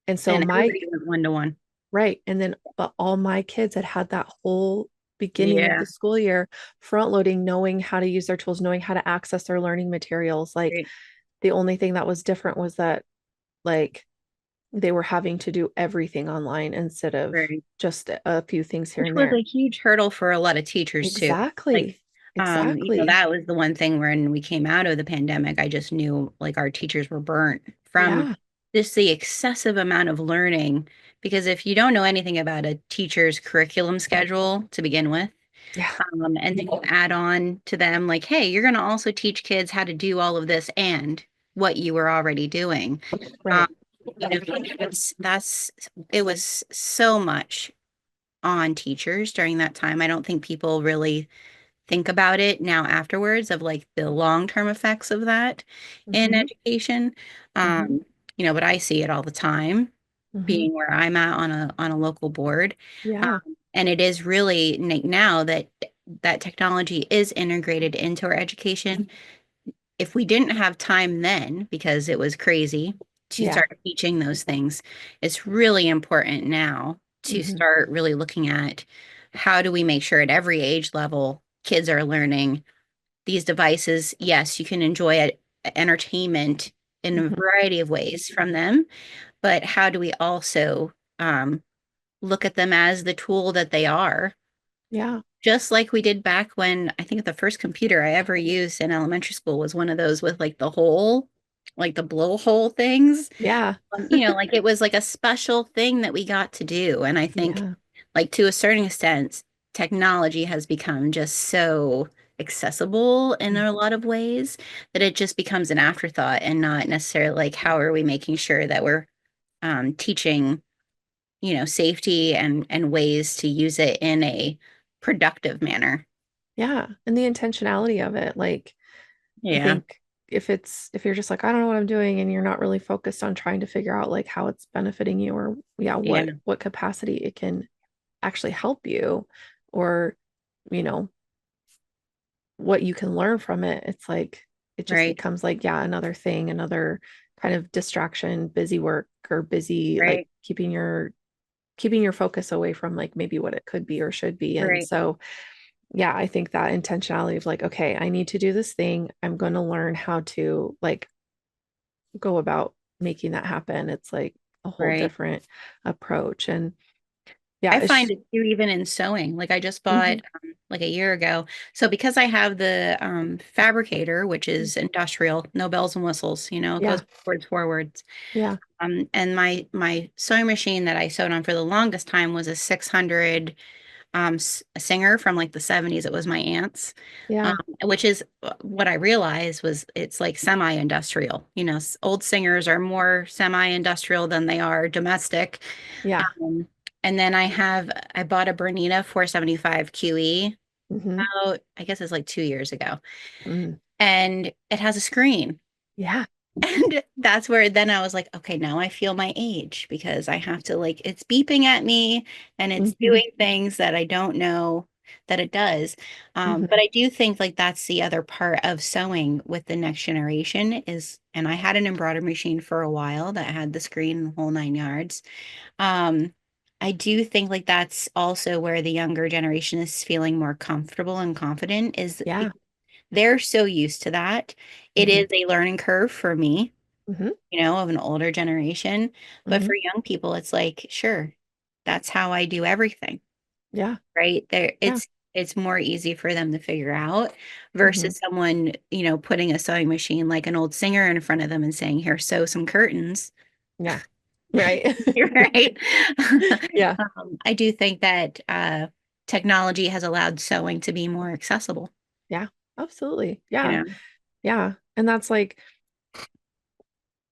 And so And my, everybody went one to one. right. And then, but all my kids had had that whole beginning of Yeah. the school year front loading, knowing how to use their tools, knowing how to access their learning materials. Like Right. the only thing that was different was that like they were having to do everything online instead of Right. just a few things here Which and was there. a huge hurdle for a lot of teachers too. Like, Exactly. Exactly. that was the one thing when we came out of the pandemic, I just knew like our teachers were burnt from Yeah. just the excessive amount of learning. Because if you don't know anything about a teacher's curriculum schedule to begin with, Yeah. and then you add on to them like, hey, you're going to also teach kids how to do all of this and what you were already doing. Um, Right. it was so much on teachers during that time. I don't think people really think about it now afterwards of like the long-term effects of that in Hmm. education. Hmm. Um, but I see it all the time Hmm. being where I'm at on a local board. Yeah. And it is really now that technology is integrated into our education. If we didn't have time then, because it was crazy to Yeah. start teaching those things, it's really important now to Hmm. start really looking at how do we make sure at every age level kids are learning these devices. Yes, you can enjoy it, entertainment in a Hmm. variety of ways from them, but how do we also look at them as the tool that they are? Yeah. Just like we did back when I think the first computer I ever used in elementary school was one of those with like the hole, like the blowhole things. Yeah. Like it was like a special thing that we got to do. And I think, Yeah. like, to a certain extent, technology has become just so accessible in a lot of ways that it just becomes an afterthought and not necessarily like how are we making sure that we're teaching safety and ways to use it in a productive manner. Yeah. And the intentionality of it, like, I Yeah. think if you're just like, I don't know what I'm doing, and you're not really focused on trying to figure out like how it's benefiting you, or yeah, Yeah. what capacity it can actually help you, or you know, what you can learn from it, it's like it just Right. becomes like, yeah, another thing, another kind of distraction, busy work, or busy like Right. keeping your focus away from like maybe what it could be or should be. And Right. so yeah, I think that intentionality of like, okay, I need to do this thing. I'm going to learn how to like go about making that happen. It's like a whole Right. different approach. And yeah, I find it too, even in sewing. Like I just bought mhm, like a year ago. So because I have the fabricator, which is industrial, no bells and whistles, it yeah, goes backwards, forwards. yeah, And my sewing machine that I sewed on for the longest time was a 600 a singer from like the 70s. It was my aunt's, yeah, which is what I realized was it's like semi-industrial. Old singers are more semi-industrial than they are domestic. yeah, Um, and then I bought a Bernina 475 QE hmm, about, I guess it's like 2 years ago. mm, And it has a screen. yeah, And that's where then I was like, okay, now I feel my age because I have to like, it's beeping at me and it's hmm, doing things that I don't know that it does. But hmm, I do think like that's the other part of sewing with the next generation is, and I had an embroidery machine for a while that had the screen, the whole 9 yards. Um, I do think like that's also where the younger generation is feeling more comfortable and confident is yeah, they're so used to that. It hmm, is a learning curve for me, hmm, of an older generation. But hmm, for young people, it's like, sure, that's how I do everything, yeah, right? There, yeah, it's more easy for them to figure out hmm, versus someone, putting a sewing machine like an old singer in front of them and saying, here, sew some curtains. yeah, right. Right. Yeah, I do think that technology has allowed sewing to be more accessible, yeah, absolutely. you Yeah, know? yeah. And that's like,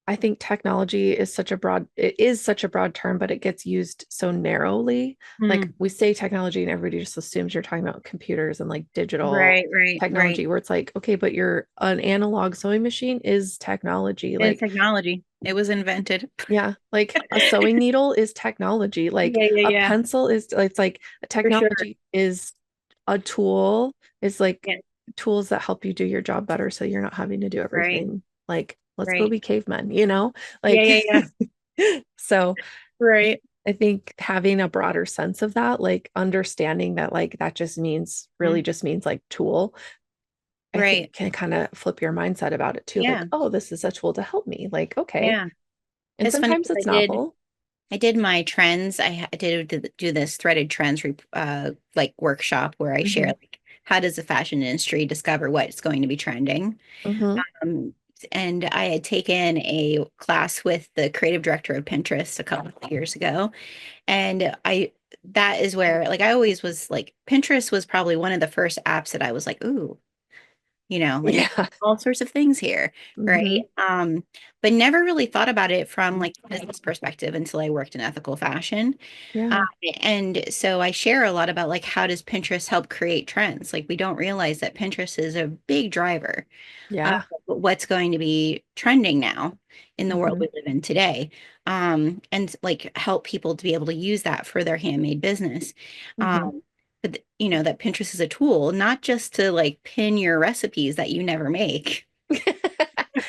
I think technology is it is such a broad term, but it gets used so narrowly. Like Mm. we say technology and everybody just assumes you're talking about computers and like digital Right, right, right. technology, where it's like, okay, but an analog sewing machine is technology. It's Like, technology. It was invented. yeah, like a sewing needle is technology. Like Yeah, yeah, a yeah, pencil is, it's like a for sure. technology is a tool, is like Yeah, tools that help you do your job better so you're not having to do right, everything. Like, let's go right. be cavemen, you know? Yeah, Like, yeah, yeah. so Right. I think having a broader sense of that, like understanding that, like, that just means really Mm, just means like tool, I think right. can kind of flip your mindset about it too. Like, Yeah, oh, this is a tool to help me. Like, okay. yeah. And It's funny sometimes because it's novel. I did my trends. I do this threaded trends like workshop where I share Hmm, like how does the fashion industry discover what's going to be trending. hmm, Um, and I had taken a class with the creative director of Pinterest a couple of years ago, and that is where like I always was like Pinterest was probably one of the first apps that I was like, ooh, like I yeah. all sorts of things here, right? Hmm, But never really thought about it from like a business perspective until I worked in ethical fashion. Um, yeah. and so I share a lot about like how does Pinterest help create trends? Like we don't realize that Pinterest is a big driver of Yeah. what's going to be trending now in the world Hmm, we live in today. And like help people to be able to use that for their handmade business. hmm. But that Pinterest is a tool, not just to like pin your recipes that you never make,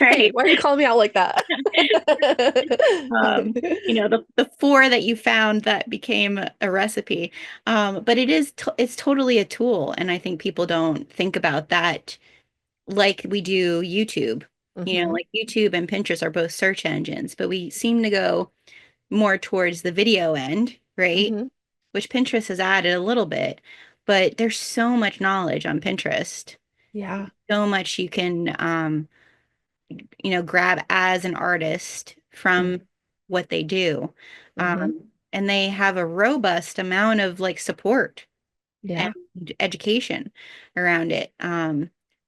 Hey, right? why are you calling me out like that? The four that you found that became a recipe. But it's totally a tool. And I think people don't think about that like we do YouTube. Hmm, Like YouTube and Pinterest are both search engines, but we seem to go more towards the video end, right? hmm. Which Pinterest has added a little bit, but there's so much knowledge on Pinterest, Yeah. so much you can grab as an artist from what they do. Mm-hmm. And they have a robust amount of like support and Yeah. education around it.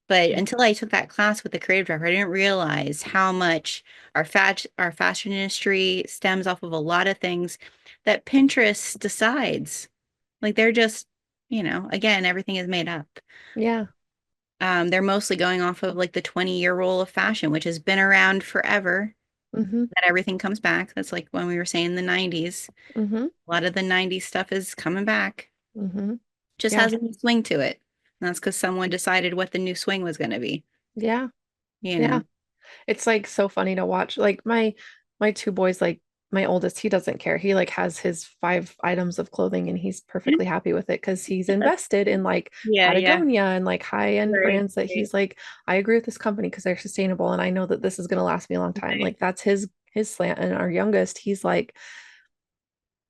But Yeah. until I took that class with the creative director, I didn't realize how much our fashion industry stems off of a lot of things that Pinterest decides. Like they're just, again, everything is made up. Yeah. They're mostly going off of like the 20-year rule of fashion, which has been around forever, Hmm. that everything comes back. That's like when we were saying the 90s. Hmm. A lot of the 90s stuff is coming back. Hmm. Just Yeah. has a new swing to it. And that's because someone decided what the new swing was going to be, Yeah. you Yeah. know? It's like so funny to watch. Like my two boys, like my oldest, he doesn't care. He like has his 5 items of clothing and he's perfectly happy with it because he's invested in like Yeah, yeah. Patagonia and like high-end Right, brands that right, he's like, I agree with this company because they're sustainable and I know that this is gonna last me a long time. right, Like that's his slant. And our youngest, he's like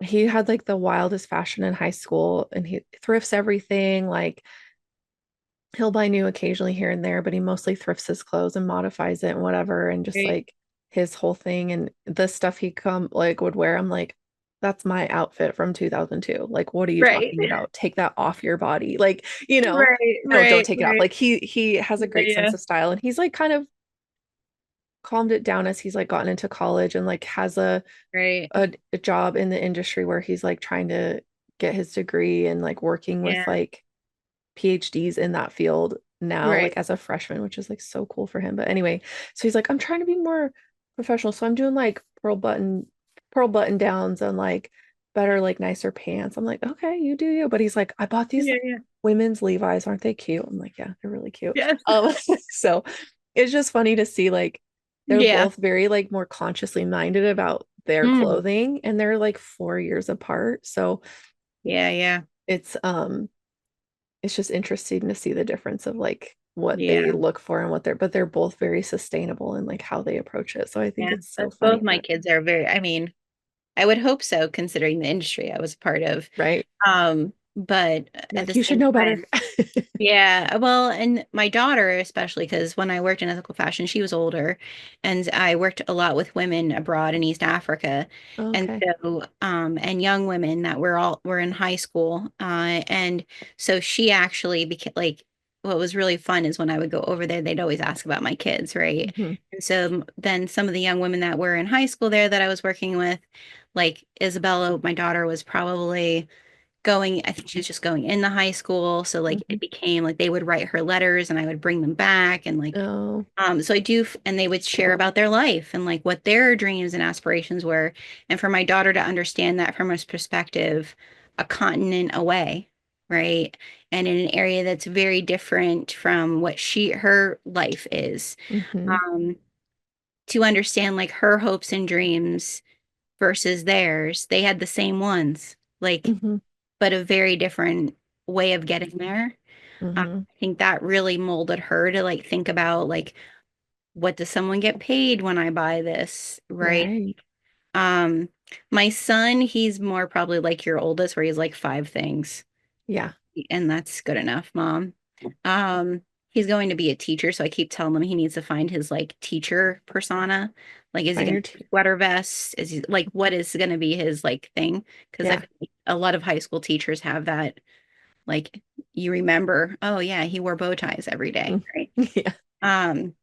he had like the wildest fashion in high school and he thrifts everything. Like he'll buy new occasionally here and there, but he mostly thrifts his clothes and modifies it and whatever. And just right. like his whole thing and the stuff he come like would wear, I'm like, that's my outfit from 2002. Like, what are you Right, talking about? Take that off your body. Like, right, no, don't right, take it off. right. Like he has a Yeah, great yeah. sense of style and he's like kind of calmed it down as he's like gotten into college and like has Right. a job in the industry where he's like trying to get his degree and like working with Yeah. like PhDs in that field now, Right. like as a freshman, which is like so cool for him. But anyway, so he's like, I'm trying to be more professional. So I'm doing like pearl button downs and like better, like nicer pants. I'm like, okay, you do you. But he's like, I bought these Yeah, yeah. women's Levi's, aren't they cute? I'm like, yeah, they're really cute. Yes. So it's just funny to see like they're Yeah. both very like more consciously minded about their Mm. clothing and they're like 4 years apart. So Yeah, yeah. it's it's just interesting to see the difference of like what they Yeah. look for and what they're both very sustainable in like how they approach it. So I think Yeah. it's so But both funny my that, kids are very, I mean, I would hope so considering the industry I was a part of. right? But You're at the like, you should same know better. time, yeah, well, and my daughter especially, because when I worked in ethical fashion, she was older, and I worked a lot with women abroad in East Africa, and Okay. and young women that were in high school, and so she actually became like, what was really fun is when I would go over there, they'd always ask about my kids, right? Hmm. And so then some of the young women that were in high school there that I was working with, like Isabella, my daughter was probably going, I think she was just going into high school. So like Hmm. it became like they would write her letters and I would bring them back and like Oh. so I do and they would share about their life and like what their dreams and aspirations were. And for my daughter to understand that from a perspective, a continent away, right? And in an area that's very different from what her life is. Hmm. Um, to understand like her hopes and dreams versus theirs, they had the same ones. Like Hmm. but a very different way of getting there. Hmm. I think that really molded her to like think about like what does someone get paid when I buy this, right? Right. Um, my son, he's more probably like your oldest, where he's like 5 things, Yeah. and that's good enough, Mom. He's going to be a teacher, so I keep telling him he needs to find his like teacher persona. Like, is he Find gonna your wear sweater vests? Is he like what is gonna be his like thing? Because I yeah. feel like a lot of high school teachers have that. Like you remember, oh yeah, he wore bow ties every day, Mm. right? Yeah. Um,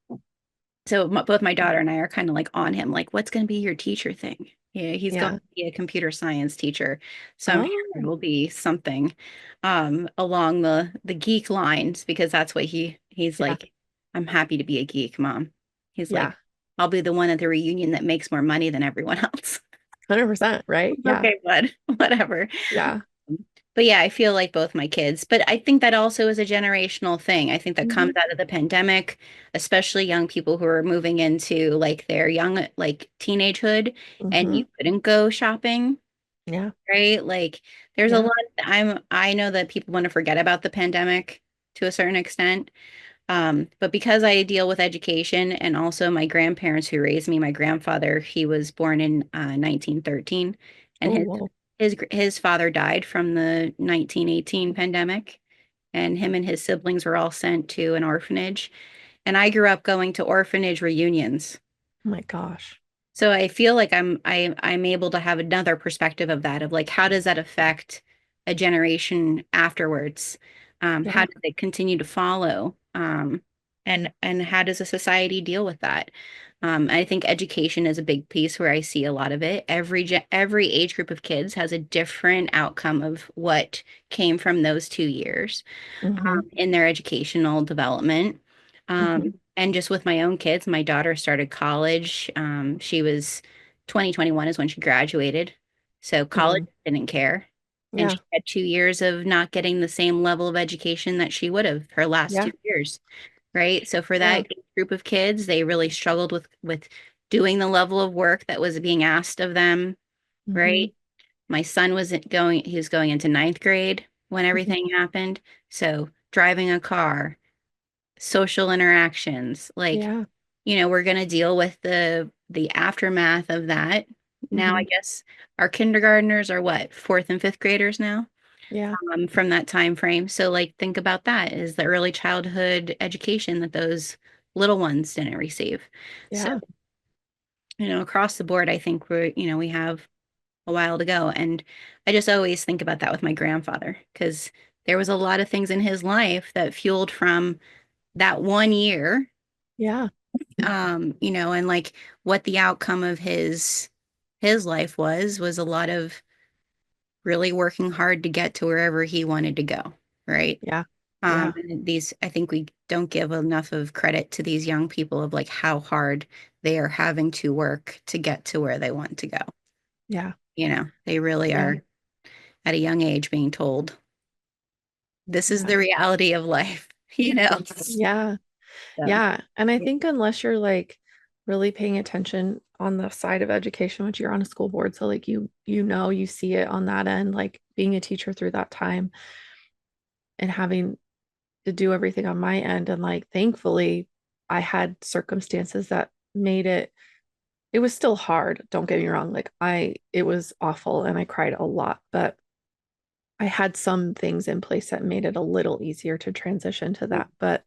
so both my daughter and I are kind of like on him, like, what's going to be your teacher thing? Yeah, he's going Yeah. to be a computer science teacher, so I'm sure Oh, it'll be something along the geek lines because that's what he's yeah. like. I'm happy to be a geek, Mom. He's Yeah. like, I'll be the one at the reunion that makes more money than everyone else. 100%, right? Yeah. Okay, bud, whatever. Yeah. But yeah, I feel like both my kids. But I think that also is a generational thing. I think that comes Hmm. out of the pandemic, especially young people who are moving into like their young, like teenagehood, and Hmm. you couldn't go shopping, Yeah. right? Like there's a Yeah. lot. I know that people want to forget about the pandemic to a certain extent. But because I deal with education and also my grandparents who raised me, my grandfather, he was born in 1913, and Oh, whoa. his father died from the 1918 pandemic, and him and his siblings were all sent to an orphanage. And I grew up going to orphanage reunions. Oh my gosh. So I feel like I'm able to have another perspective of that, of like how does that affect a generation afterwards? How Yeah. does it continue to follow? And how does a society deal with that? I think education is a big piece where I see a lot of it. Every age group of kids has a different outcome of what came from those 2 years Hmm. in their educational development. Hmm. And just with my own kids, my daughter started college. She was 2021 is when she graduated. So college Hmm. didn't care. And Yeah. she had 2 years of not getting the same level of education that she would have her last Yeah. 2 years, right? So for Yeah. that group of kids, they really struggled with doing the level of work that was being asked of them, Hmm. right? My son he was going into ninth grade when Hmm. everything happened. So driving a car, social interactions, like, Yeah. we're going to deal with the aftermath of that. Now, I Hmm. guess our kindergartners are what, fourth and fifth graders now, Yeah. from that time frame. So, like, think about that is the early childhood education that those little ones didn't receive. So, Yeah. across the board, I think we have a while to go. And I just always think about that with my grandfather because there was a lot of things in his life that fueled from that 1 year, Yeah. and like what the outcome of his life was a lot of really working hard to get to wherever he wanted to go, right? Yeah. Yeah. And I think we don't give enough of credit to these young people of like how hard they are having to work to get to where they want to go. Yeah. They really Yeah. are at a young age being told this is Yeah. the reality of life, you know? Yeah. So, Yeah. And I think unless you're like really paying attention on the side of education, which you're on a school board, so like you see it on that end, like being a teacher through that time and having to do everything on my end. And like thankfully I had circumstances that made it was still hard. Don't get me wrong. Like it was awful and I cried a lot, but I had some things in place that made it a little easier to transition to that. But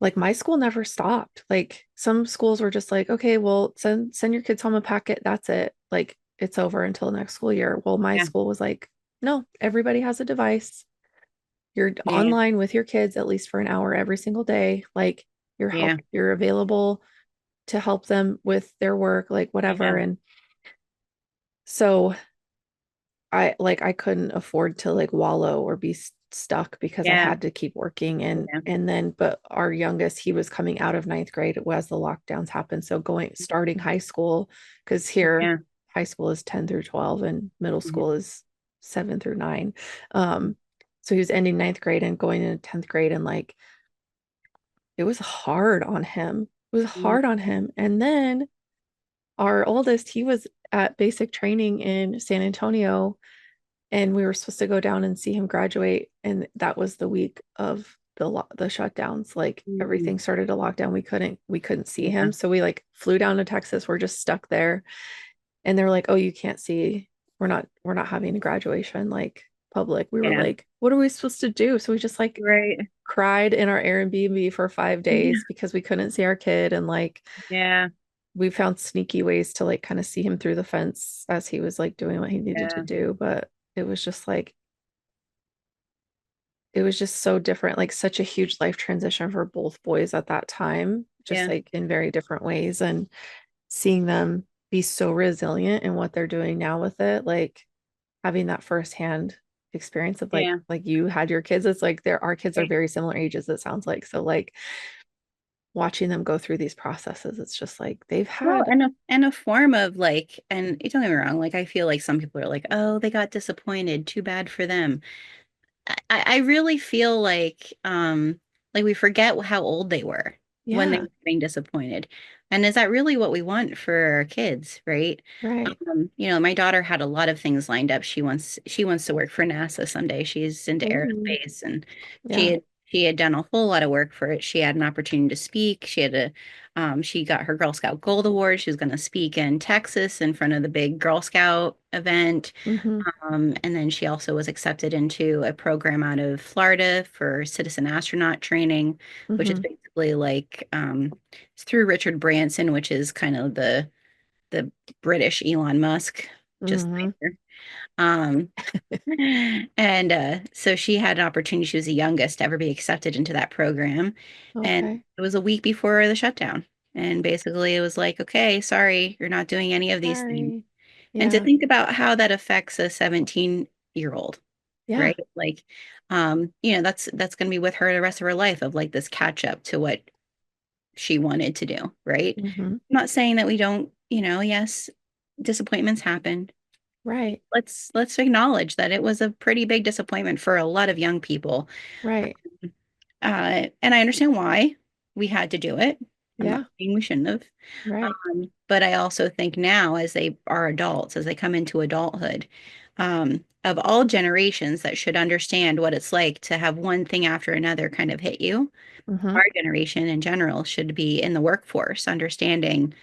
like my school never stopped. Like some schools were just like, okay, well, send your kids home a packet. That's it. Like it's over until next school year. Well, my yeah, school was like, no, everybody has a device. You're yeah, online with your kids at least for an hour every single day. Like yeah, you're available to help them with their work, like yeah, whatever. And so I couldn't afford to like wallow or be stuck because I yeah, had to keep working yeah, and then but our youngest he was coming out of ninth grade as the lockdowns happened, so going starting high school because here yeah, high school is 10 through 12 and middle mhm, school is 7 through 9. So he was ending ninth grade and going into 10th grade and like it was hard on him. It was mhm, hard on him. And then our oldest he was at basic training in San Antonio and we were supposed to go down and see him graduate, and that was the week of the shutdowns. Like mhm, everything started to lock down. We couldn't see yeah, him, so we like flew down to Texas. We're just stuck there, and they're like, oh, you can't see, we're not having a graduation like public. We were yeah, like, what are we supposed to do? So we just like right, cried in our Airbnb for 5 days because we couldn't see our kid, and like yeah, we found sneaky ways to like kind of see him through the fence as he was like doing what he needed to yeah, do. But it was just like, it was just so different, like such a huge life transition for both boys at that time, just yeah, like in very different ways. And seeing them be so resilient in what they're doing now with it, like having that firsthand experience of yeah. like you had your kids, it's like our kids are Right. very similar ages, it sounds like. So like watching them go through these processes, it's just like they've Well, had, and a form of like, and don't get me wrong, like I feel like some people are like, oh, they got disappointed, too bad for them. I really feel like we forget how old they were when they yeah, were being disappointed. And is that really what we want for our kids, right? right. My daughter had a lot of things lined up. She wants to work for NASA someday. She's into Ooh, aerospace and she yeah. had she had done a whole lot of work for it. She had an opportunity to speak. She got her Girl Scout Gold Award. She was going to speak in Texas in front of the big Girl Scout event. Mm-hmm. And then she also was accepted into a program out of Florida for citizen astronaut training, which is Mm-hmm. basically like it's through Richard Branson, which is kind of the British Elon Musk, just Mm-hmm. there. Um, and so she had an opportunity. She was the youngest to ever be accepted into that program, and Okay. it was a week before the shutdown. And basically it was like, okay, sorry, you're not doing any of these things. Sorry. And to Yeah. think about how that affects a 17-year-old, Yeah. right? Like, that's going to be with her the rest of her life of like this catch up to what she wanted to do, right? Hmm. I'm not saying that we don't, yes, disappointments happen. Right. Let's acknowledge that it was a pretty big disappointment for a lot of young people. Right. And I understand why we had to do it. I'm not Yeah. saying we shouldn't have. Right. But I also think now, as they are adults, as they come into adulthood, of all generations that should understand what it's like to have one thing after another kind of hit you, Hmm. our generation in general should be in the workforce, understanding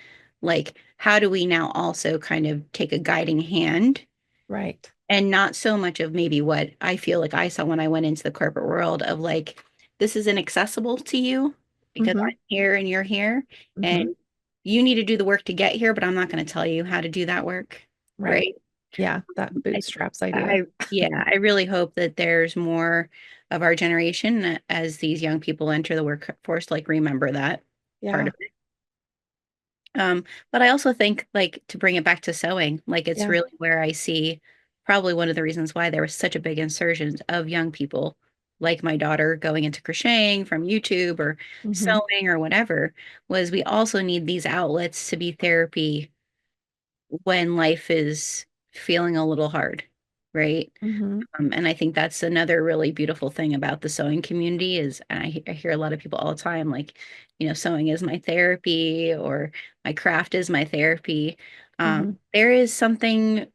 like how do we now also kind of take a guiding hand Right. and not so much of maybe what I feel like I saw when I went into the corporate world of like, this is inaccessible to you because Hmm. I'm here and you're here, Hmm. and you need to do the work to get here, but I'm not going to tell you how to do that work, Right. right? Yeah. That I, bootstraps idea. I yeah, I really hope that there's more of our generation as these young people enter the workforce, like remember that part Yeah. of it. But I also think like to bring it back to sewing, like it's Yeah. really where I see probably one of the reasons why there was such a big insurgence of young people like my daughter going into crocheting from YouTube or Hmm. sewing or whatever, was we also need these outlets to be therapy when life is feeling a little hard, right? Hmm. And I think that's another really beautiful thing about the sewing community is, and I hear a lot of people all the time, like, sewing is my therapy or my craft is my therapy. Hmm. There is something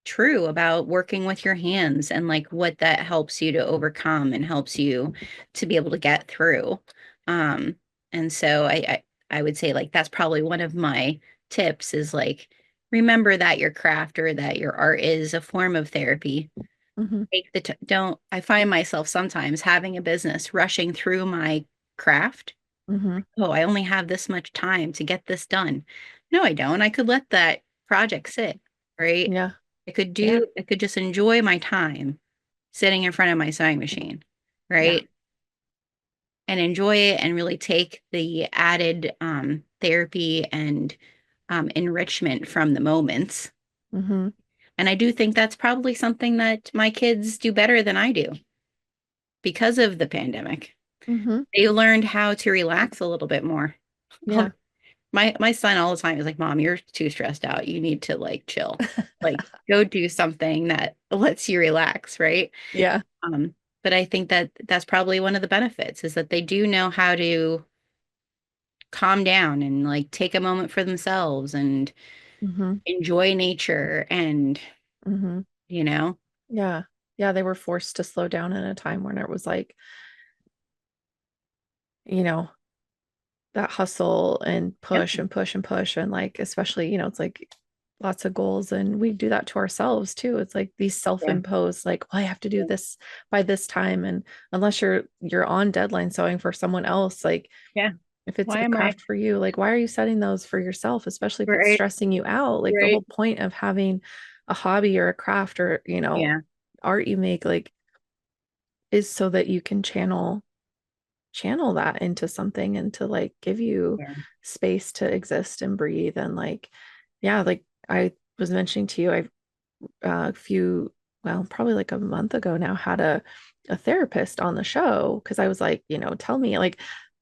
true about working with your hands and like what that helps you to overcome and helps you to be able to get through. Um, and so I would say like that's probably one of my tips is like remember that your craft or that your art is a form of therapy. Hmm. Take the don't I find myself sometimes having a business rushing through my craft. Hmm. Oh, I only have this much time to get this done. No, I don't. I could let that project sit, right? Yeah. Yeah. I could just enjoy my time sitting in front of my sewing machine, Yeah. right? And enjoy it and really take the added therapy and enrichment from the moments. Hmm. And I do think that's probably something that my kids do better than I do because of the pandemic. Hmm. They learned how to relax a little bit more. Yeah. My son all the time is like, Mom, you're too stressed out. You need to like chill. Like go do something that lets you relax, right? Yeah. Um, but I think that that's probably one of the benefits is that they do know how to calm down and like take a moment for themselves and Hmm. enjoy nature and, Hmm. you know, Yeah. Yeah. They were forced to slow down in a time when it was like, you know, that hustle and yep, push and push and push. And like, especially, it's like lots of goals. And we do that to ourselves too. It's like these yeah, self-imposed, like, well, I have to do yeah, this by this time. And unless you're on deadline sewing for someone else, like yeah. if it's Why a am I craft for you, like why are you setting those for yourself, especially if it's right? stressing you out? Like the Right. whole point of having a hobby or a craft or, Yeah, art you make, like is so that you can channel that into something and to like give you yeah, space to exist and breathe and like yeah, like I was mentioning to you, I a few well probably like a month ago now had a therapist on the show because I was like, tell me, like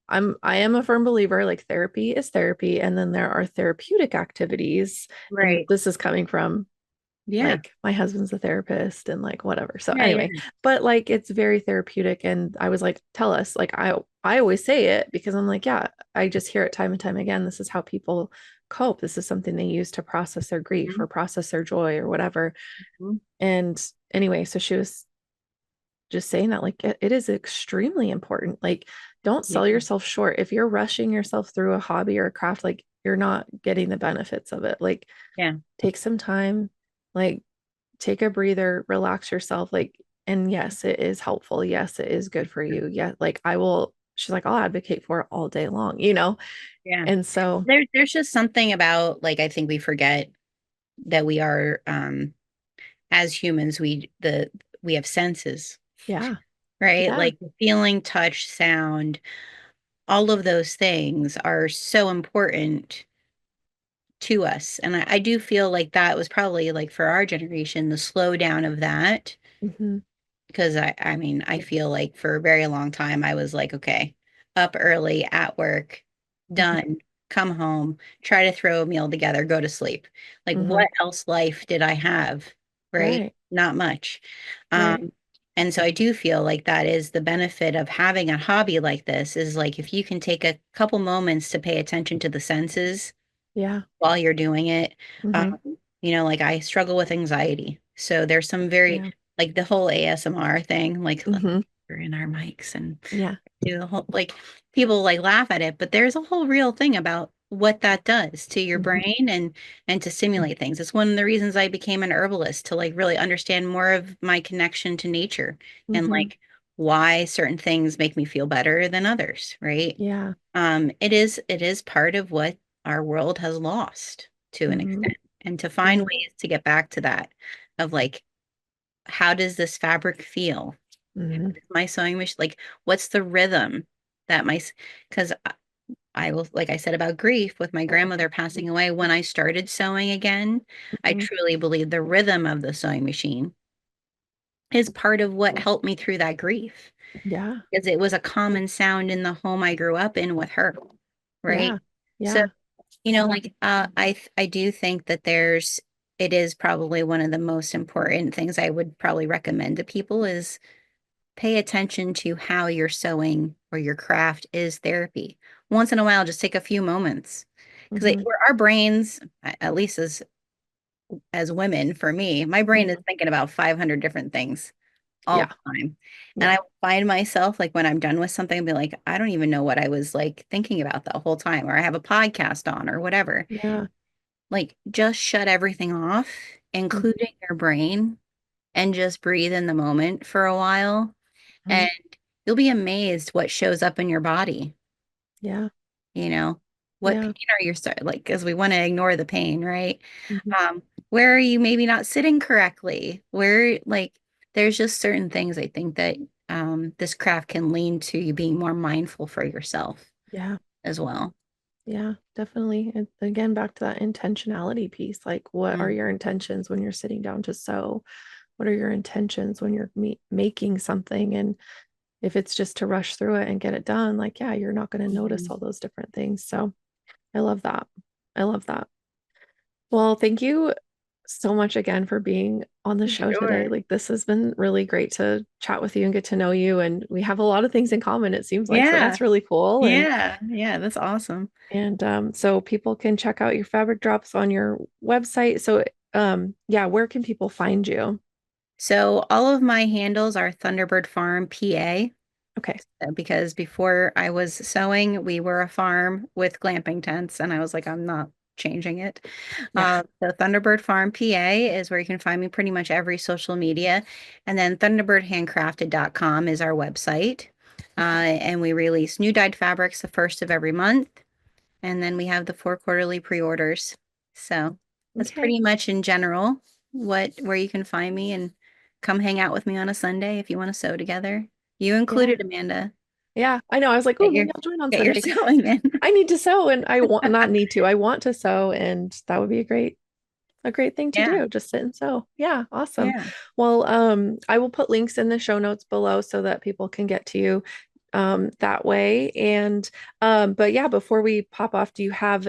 I am a firm believer like therapy is therapy, and then there are therapeutic activities, and right. this is coming from Yeah, like my husband's a therapist and like whatever. So yeah, anyway, yeah. but like it's very therapeutic, and I was like, tell us. Like I always say it because I'm like, yeah, I just hear it time and time again. This is how people cope. This is something they use to process their grief Mhm, or process their joy or whatever. mhm. And anyway, so she was just saying that like it is extremely important. Like don't Yeah, sell yourself short. If you're rushing yourself through a hobby or a craft, like you're not getting the benefits of it. Like yeah, take some time, like take a breather, relax yourself. Like, and yes, it is helpful. Yes, it is good for you. Yeah, like I will, she's like, I'll advocate for it all day long. yeah. And so, There's just something about like I think we forget that we are as humans we have senses, yeah, right? yeah, Like feeling, touch, sound, all of those things are so important to us. And I do feel like that was probably like for our generation, the slowdown of that. Hmm. Because I mean, I feel like for a very long time, I was like, okay, up early at work, Hmm. done, come home, try to throw a meal together, go to sleep. Like, Hmm. what else life did I have? Right? Right. Not much. Right. And so I do feel like that is the benefit of having a hobby like this is like if you can take a couple moments to pay attention to the senses Yeah. while you're doing it. Um, Hmm. like I struggle with anxiety. So there's some very, Yeah. like the whole ASMR thing, like Hmm. we're in our mics and Yeah. do the whole, like people like laugh at it, but there's a whole real thing about what that does to your Hmm. brain and to stimulate things. It's one of the reasons I became an herbalist to like really understand more of my connection to nature and Hmm. like why certain things make me feel better than others, right? Yeah. It is part of what our world has lost to an Hmm. extent. And to find Yeah. ways to get back to that of like, how does this fabric feel? How Hmm. does my sewing machine, like, what's the rhythm that because I will, like I said about grief with my grandmother passing away, when I started sewing again, I Hmm. truly believe the rhythm of the sewing machine is part of what helped me through that grief Yeah. because it was a common sound in the home I grew up in with her, right? Yeah. So Yeah. like I do think that it is probably one of the most important things I would probably recommend to people is pay attention to how your sewing or your craft is therapy. Once in a while, just take a few moments because Hmm. our brains, at least as women, for me, my brain is Hmm. thinking about 500 different things all Yeah. the time. And Yeah. I find myself like when I'm done with something, I'll be like, I don't even know what I was like thinking about the whole time, or I have a podcast on or whatever. Yeah. Like just shut everything off, Hmm. including your brain, and just breathe in the moment for a while. Hmm. And you'll be amazed what shows up in your body. Yeah. You know, what Yeah. pain are you start like, because we want to ignore the pain, right? Hmm. Where are you maybe not sitting correctly? Where like there's just certain things I think that this craft can lean to you being more mindful for yourself Yeah. as well. Yeah, definitely. And again, back to that intentionality piece. Like, what are Mm. your intentions when you're sitting down to sew? What are your intentions when you're making something? And if it's just to rush through it and get it done, like, yeah, you're not going to notice Mhm. all those different things. So I love that. I love that. Well, thank you so much again for being on the show today. Sure. Like, this has been really great to chat with you and get to know you. And we have a lot of things in common, it seems like. So Yeah. that's really cool. Yeah, that's awesome. And so people can check out your fabric drops on your website. So yeah, where can people find you? So all of my handles are Thunderbird Farm PA. Okay. Because before I was sewing, we were a farm with glamping tents, and I was like, I'm not changing it. Yeah. So Thunderbird Farm PA is where you can find me pretty much every social media. And then thunderbirdhandcrafted.com is our website. And we release new dyed fabrics the first of every month. And then we have the 4 quarterly pre-orders. So that's Okay. pretty much in general where you can find me and come hang out with me on a Sunday if you want to sew together. You Yeah. included, Amanda. Yeah. I know. I was like, oh, Get your maybe I'll join on get your Sunday. sewing in. I need to sew and I want not need to. I want to sew and that would be a great thing to Yeah, do. Just sit and sew. Yeah, awesome. yeah, Well, I will put links in the show notes below so that people can get to you that way. And but yeah, before we pop off, do you have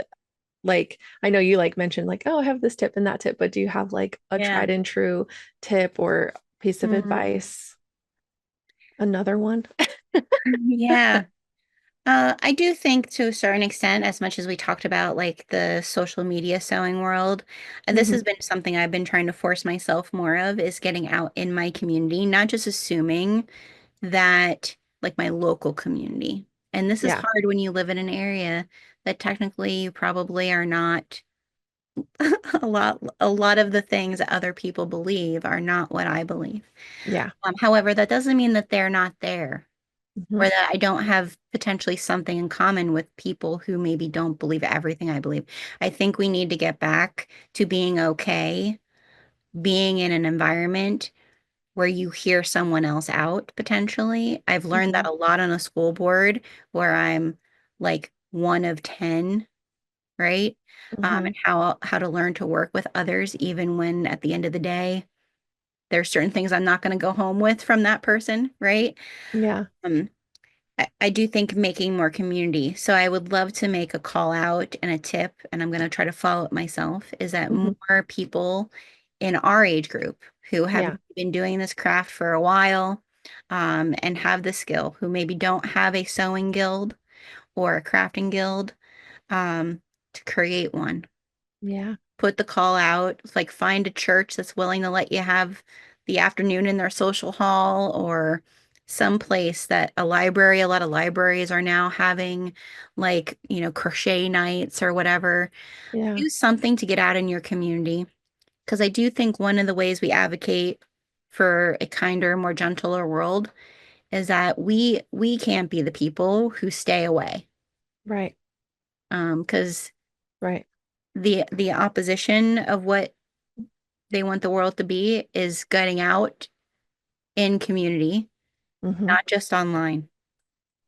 like I know you like mentioned like, oh, I have this tip and that tip, but do you have like a yeah. tried and true tip or piece of Mm, advice? Another one? yeah. I do think to a certain extent, as much as we talked about like the social media sewing world, this Hmm. has been something I've been trying to force myself more of is getting out in my community, not just assuming that like my local community. And this is Yeah. hard when you live in an area that technically you probably are not a lot of the things that other people believe are not what I believe. Yeah. However, that doesn't mean that they're not there Hmm. or that I don't have potentially something in common with people who maybe don't believe everything I believe. I think we need to get back to being okay, being in an environment where you hear someone else out potentially. I've learned Hmm. that a lot on a school board where I'm like one of 10, right? Hmm. And how to learn to work with others, even when at the end of the day, there's certain things I'm not going to go home with from that person, right? Yeah. Um, I do think making more community. So I would love to make a call out and a tip, and I'm going to try to follow it myself, is that Hmm. more people in our age group who have Yeah. been doing this craft for a while, and have the skill, who maybe don't have a sewing guild or a crafting guild, to create one. Yeah. Put the call out, like find a church that's willing to let you have the afternoon in their social hall, or some place that a library, a lot of libraries are now having like, crochet nights or whatever. Yeah. Do something to get out in your community. Because I do think one of the ways we advocate for a kinder, more gentler world is that we can't be the people who stay away. Right. Because Right. the opposition of what they want the world to be is getting out in community, Hmm. not just online.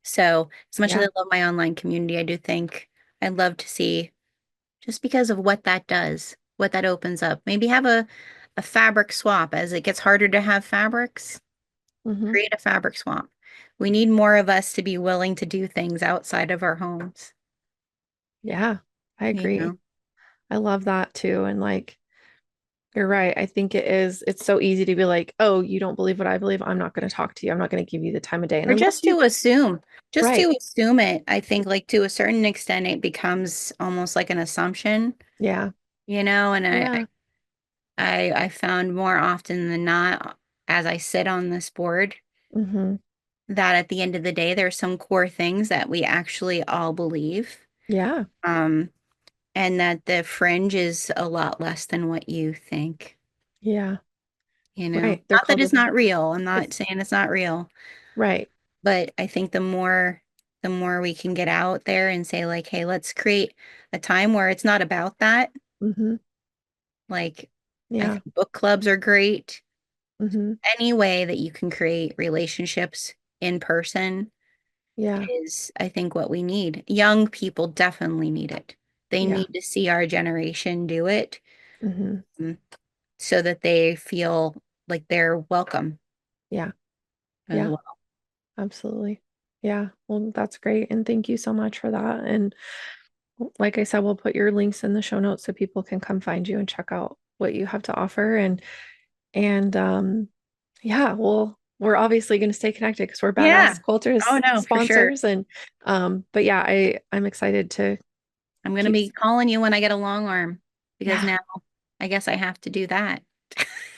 So, as much as Yeah. I love my online community, I do think I'd love to see, just because of what that does, what that opens up. Maybe have a fabric swap as it gets harder to have fabrics. Hmm. Create a fabric swap. We need more of us to be willing to do things outside of our homes, Yeah. I you agree. know? I love that too. And like, you're right. I think it's so easy to be like, oh, you don't believe what I believe. I'm not going to talk to you. I'm not going to give you the time of day. And Or unless you, just to right. assume it, I think like to a certain extent, it becomes almost like an assumption, Yeah. and Yeah. I found more often than not, as I sit on this board, Hmm. that at the end of the day, there's some core things that we actually all believe. Yeah. Um, and that the fringe is a lot less than what you think, Yeah. you know. Right. They're Not that called it's the, not real. I'm not it's saying it's not real, right. but I think the more we can get out there and say like, hey, let's create a time where it's not about that. Hmm. Like, I Yeah. think book clubs are great. Hmm. Any way that you can create relationships in person Yeah. is, I think, what we need. Young people definitely need it. They Yeah. need to see our generation do it, Hmm. mm, so that they feel like they're welcome Yeah. as Yeah. well. Absolutely. Yeah. Well, that's great. And thank you so much for that. And like I said, we'll put your links in the show notes so people can come find you and check out what you have to offer. And yeah, we're obviously going to stay connected because we're Yeah. badass Oh quilters no, for sure. sponsors. And but yeah, I'm excited to I'm gonna keep be calling you when I get a long arm, because yeah. now I guess I have to do that.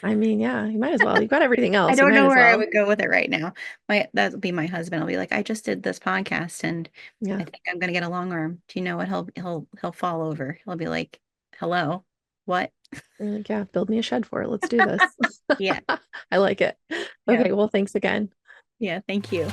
I mean, yeah, you might as well. You've got everything I else. You don't might know as where I well. would go with it right now. That'll be my husband. I'll be like, I just did this podcast and Yeah. I think I'm gonna get a long arm. Do you know what? He'll fall over. He'll be like, hello, what? You're like, yeah, build me a shed for it. Let's do this. Yeah, I like it. yeah, Okay, well, thanks again. yeah. Thank you.